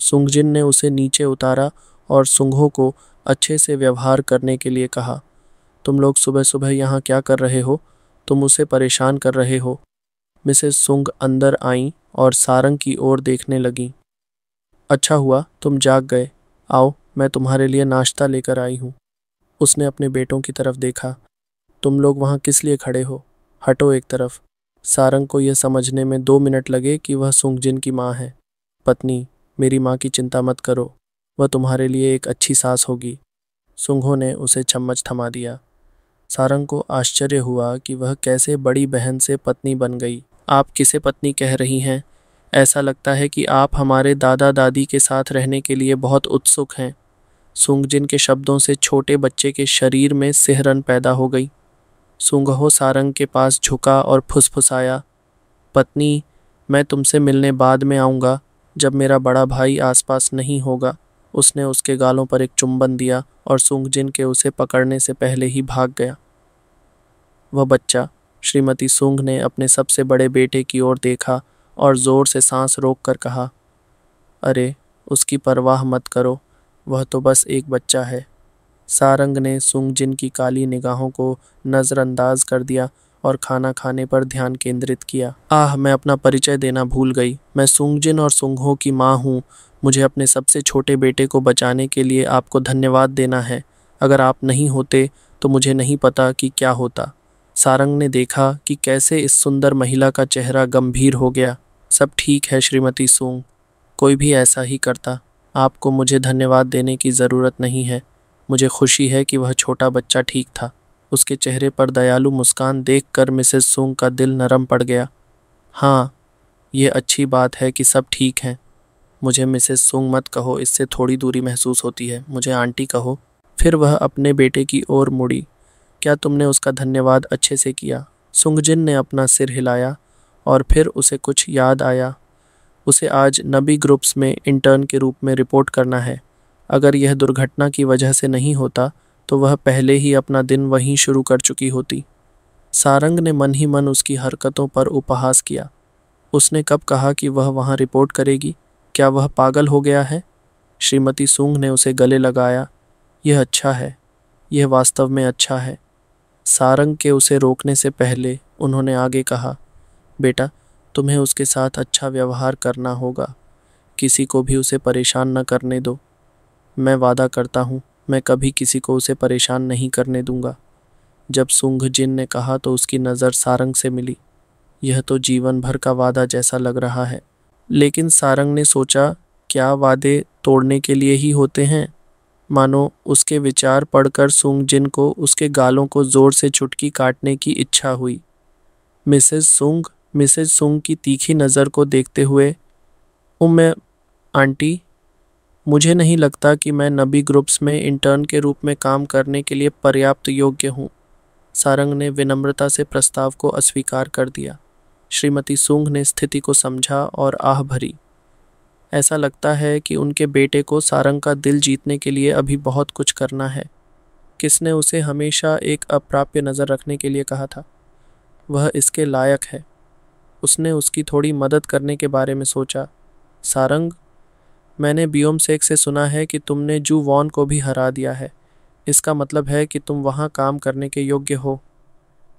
सूंघजिन ने उसे नीचे उतारा और सूंघो को अच्छे से व्यवहार करने के लिए कहा। तुम लोग सुबह सुबह यहाँ क्या कर रहे हो? तुम उसे परेशान कर रहे हो। मिसेस सुंग अंदर आईं और सारंग की ओर देखने लगीं। अच्छा हुआ तुम जाग गए। आओ, मैं तुम्हारे लिए नाश्ता लेकर आई हूँ। उसने अपने बेटों की तरफ देखा। तुम लोग वहाँ किस लिए खड़े हो? हटो एक तरफ। सारंग को यह समझने में 2 मिनट लगे कि वह सुंगजिन की माँ है। पत्नी, मेरी माँ की चिंता मत करो, वह तुम्हारे लिए एक अच्छी सास होगी। सुंघो ने उसे चम्मच थमा दिया। सारंग को आश्चर्य हुआ कि वह कैसे बड़ी बहन से पत्नी बन गई। आप किसे पत्नी कह रही हैं? ऐसा लगता है कि आप हमारे दादा दादी के साथ रहने के लिए बहुत उत्सुक हैं। सुंगजिन के शब्दों से छोटे बच्चे के शरीर में सिहरन पैदा हो गई। सुंगहो सारंग के पास झुका और फुसफुसाया, पत्नी, मैं तुमसे मिलने बाद में आऊँगा, जब मेरा बड़ा भाई आसपास नहीं होगा। उसने उसके गालों पर एक चुंबन दिया और सुंगजिन के उसे पकड़ने से पहले ही भाग गया। वह बच्चा, श्रीमती सुंग ने अपने सबसे बड़े बेटे की ओर देखा और जोर से सांस रोककर कहा, अरे, उसकी परवाह मत करो, वह तो बस एक बच्चा है। सारंग ने सुंगजिन की काली निगाहों को नज़रअंदाज कर दिया और खाना खाने पर ध्यान केंद्रित किया। मैं अपना परिचय देना भूल गई। मैं सुंगजिन और सुंगहो की माँ हूँ। मुझे अपने सबसे छोटे बेटे को बचाने के लिए आपको धन्यवाद देना है। अगर आप नहीं होते तो मुझे नहीं पता कि क्या होता। सारंग ने देखा कि कैसे इस सुंदर महिला का चेहरा गंभीर हो गया। सब ठीक है श्रीमती सुंग, कोई भी ऐसा ही करता। आपको मुझे धन्यवाद देने की ज़रूरत नहीं है। मुझे खुशी है कि वह छोटा बच्चा ठीक था। उसके चेहरे पर दयालु मुस्कान देखकर मिसेस सुंग का दिल नरम पड़ गया। हाँ, ये अच्छी बात है कि सब ठीक हैं। मुझे मिसेस सुंग मत कहो, इससे थोड़ी दूरी महसूस होती है। मुझे आंटी कहो। फिर वह अपने बेटे की ओर मुड़ी। क्या तुमने उसका धन्यवाद अच्छे से किया? सुंगजिन ने अपना सिर हिलाया और फिर उसे कुछ याद आया। उसे आज नबी ग्रुप्स में इंटर्न के रूप में रिपोर्ट करना है। अगर यह दुर्घटना की वजह से नहीं होता तो वह पहले ही अपना दिन वहीं शुरू कर चुकी होती। सारंग ने मन ही मन उसकी हरकतों पर उपहास किया। उसने कब कहा कि वह वहाँ रिपोर्ट करेगी? क्या वह पागल हो गया है? श्रीमती सुंग ने उसे गले लगाया। यह अच्छा है, यह वास्तव में अच्छा है। सारंग के उसे रोकने से पहले उन्होंने आगे कहा, बेटा, तुम्हें उसके साथ अच्छा व्यवहार करना होगा। किसी को भी उसे परेशान न करने दो। मैं वादा करता हूँ, मैं कभी किसी को उसे परेशान नहीं करने दूंगा। जब सुंगजिन ने कहा तो उसकी नज़र सारंग से मिली। यह तो जीवन भर का वादा जैसा लग रहा है। लेकिन सारंग ने सोचा, क्या वादे तोड़ने के लिए ही होते हैं? मानो उसके विचार पढ़कर सुंगजिन को उसके गालों को जोर से चुटकी काटने की इच्छा हुई। मिसेस सुंग की तीखी नज़र को देखते हुए, मैं आंटी, मुझे नहीं लगता कि मैं नबी ग्रुप्स में इंटर्न के रूप में काम करने के लिए पर्याप्त योग्य हूँ। सारंग ने विनम्रता से प्रस्ताव को अस्वीकार कर दिया। श्रीमती सुंग ने स्थिति को समझा और आह भरी। ऐसा लगता है कि उनके बेटे को सारंग का दिल जीतने के लिए अभी बहुत कुछ करना है। किसने उसे हमेशा एक अप्राप्य नज़र रखने के लिए कहा था? वह इसके लायक है। उसने उसकी थोड़ी मदद करने के बारे में सोचा। सारंग, मैंने बियोमसेक से सुना है कि तुमने जू वॉन को भी हरा दिया है। इसका मतलब है कि तुम वहाँ काम करने के योग्य हो।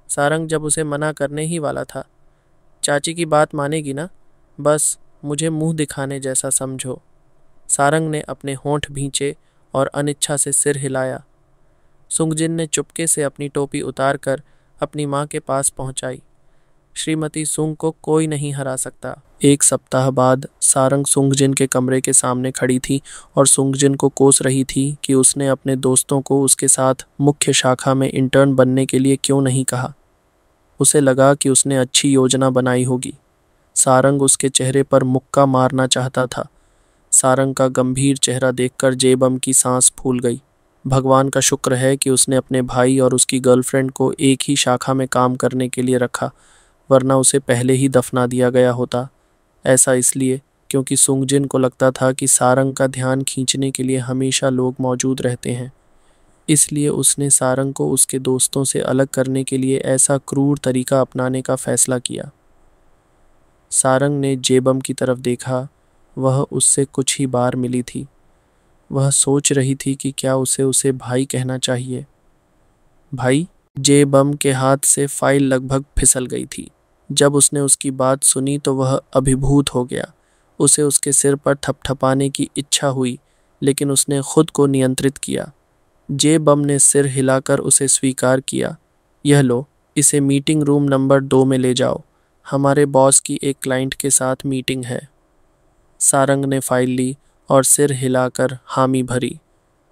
सारंग जब उसे मना करने ही वाला था, चाची की बात मानेगी ना? बस मुझे मुंह दिखाने जैसा समझो। सारंग ने अपने होंठ भींचे और अनिच्छा से सिर हिलाया। सुंगजिन ने चुपके से अपनी टोपी उतारकर अपनी माँ के पास पहुँचाई। श्रीमती सुंग को कोई नहीं हरा सकता। 1 सप्ताह बाद सारंग सुंगजिन के कमरे के सामने खड़ी थी और सुंगजिन को कोस रही थी कि उसने अपने दोस्तों को उसके साथ मुख्य शाखा में इंटर्न बनने के लिए क्यों नहीं कहा। उसे लगा कि उसने अच्छी योजना बनाई होगी। सारंग उसके चेहरे पर मुक्का मारना चाहता था। सारंग का गंभीर चेहरा देखकर जेबम की सांस फूल गई। भगवान का शुक्र है कि उसने अपने भाई और उसकी गर्लफ्रेंड को एक ही शाखा में काम करने के लिए रखा, वरना उसे पहले ही दफना दिया गया होता। ऐसा इसलिए क्योंकि सुंगजिन को लगता था कि सारंग का ध्यान खींचने के लिए हमेशा लोग मौजूद रहते हैं। इसलिए उसने सारंग को उसके दोस्तों से अलग करने के लिए ऐसा क्रूर तरीका अपनाने का फैसला किया। सारंग ने जेबम की तरफ देखा। वह उससे कुछ ही बार मिली थी। वह सोच रही थी कि क्या उसे भाई कहना चाहिए। भाई, जे बम के हाथ से फाइल लगभग फिसल गई थी। जब उसने उसकी बात सुनी तो वह अभिभूत हो गया। उसे उसके सिर पर थपथपाने की इच्छा हुई, लेकिन उसने खुद को नियंत्रित किया। जे बम ने सिर हिलाकर उसे स्वीकार किया। यह लो, इसे मीटिंग रूम नंबर 2 में ले जाओ। हमारे बॉस की एक क्लाइंट के साथ मीटिंग है। सारंग ने फाइल ली और सिर हिलाकर हामी भरी।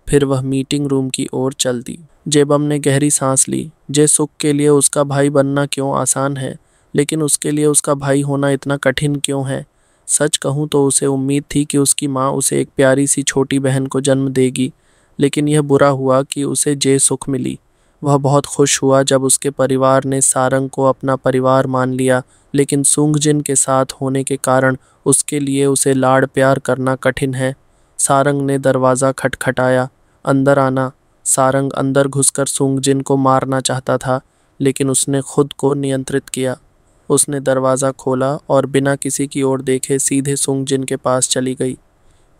फिर वह मीटिंग रूम की ओर चल दी। जेबम ने गहरी सांस ली। जे सुख के लिए उसका भाई बनना क्यों आसान है, लेकिन उसके लिए उसका भाई होना इतना कठिन क्यों है। सच कहूँ तो उसे उम्मीद थी कि उसकी माँ उसे एक प्यारी सी छोटी बहन को जन्म देगी, लेकिन यह बुरा हुआ कि उसे जे सुख मिली। वह बहुत खुश हुआ जब उसके परिवार ने सारंग को अपना परिवार मान लिया, लेकिन सुंगजिन के साथ होने के कारण उसके लिए उसे लाड़ प्यार करना कठिन है। सारंग ने दरवाज़ा खटखटाया। अंदर आना। सारंग अंदर घुसकर सुंगजिन को मारना चाहता था, लेकिन उसने खुद को नियंत्रित किया। उसने दरवाज़ा खोला और बिना किसी की ओर देखे सीधे सुंगजिन के पास चली गई।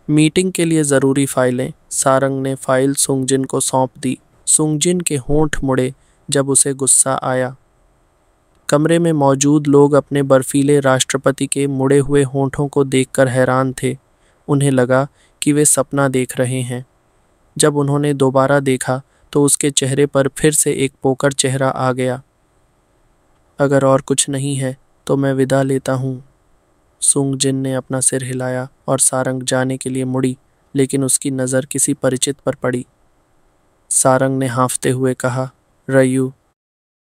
मीटिंग के लिए ज़रूरी फाइलें। सारंग ने फाइल सुंगजिन को सौंप दी। सुंगजिन के होंठ मुड़े जब उसे गुस्सा आया। कमरे में मौजूद लोग अपने बर्फीले राष्ट्रपति के मुड़े हुए होंठों को देखकर हैरान थे। उन्हें लगा कि वे सपना देख रहे हैं। जब उन्होंने दोबारा देखा तो उसके चेहरे पर फिर से एक पोकर चेहरा आ गया। अगर और कुछ नहीं है तो मैं विदा लेता हूँ। सुंगजिन ने अपना सिर हिलाया और सारंग जाने के लिए मुड़ी, लेकिन उसकी नज़र किसी परिचित पर पड़ी। सारंग ने हाँफते हुए कहा, रयू,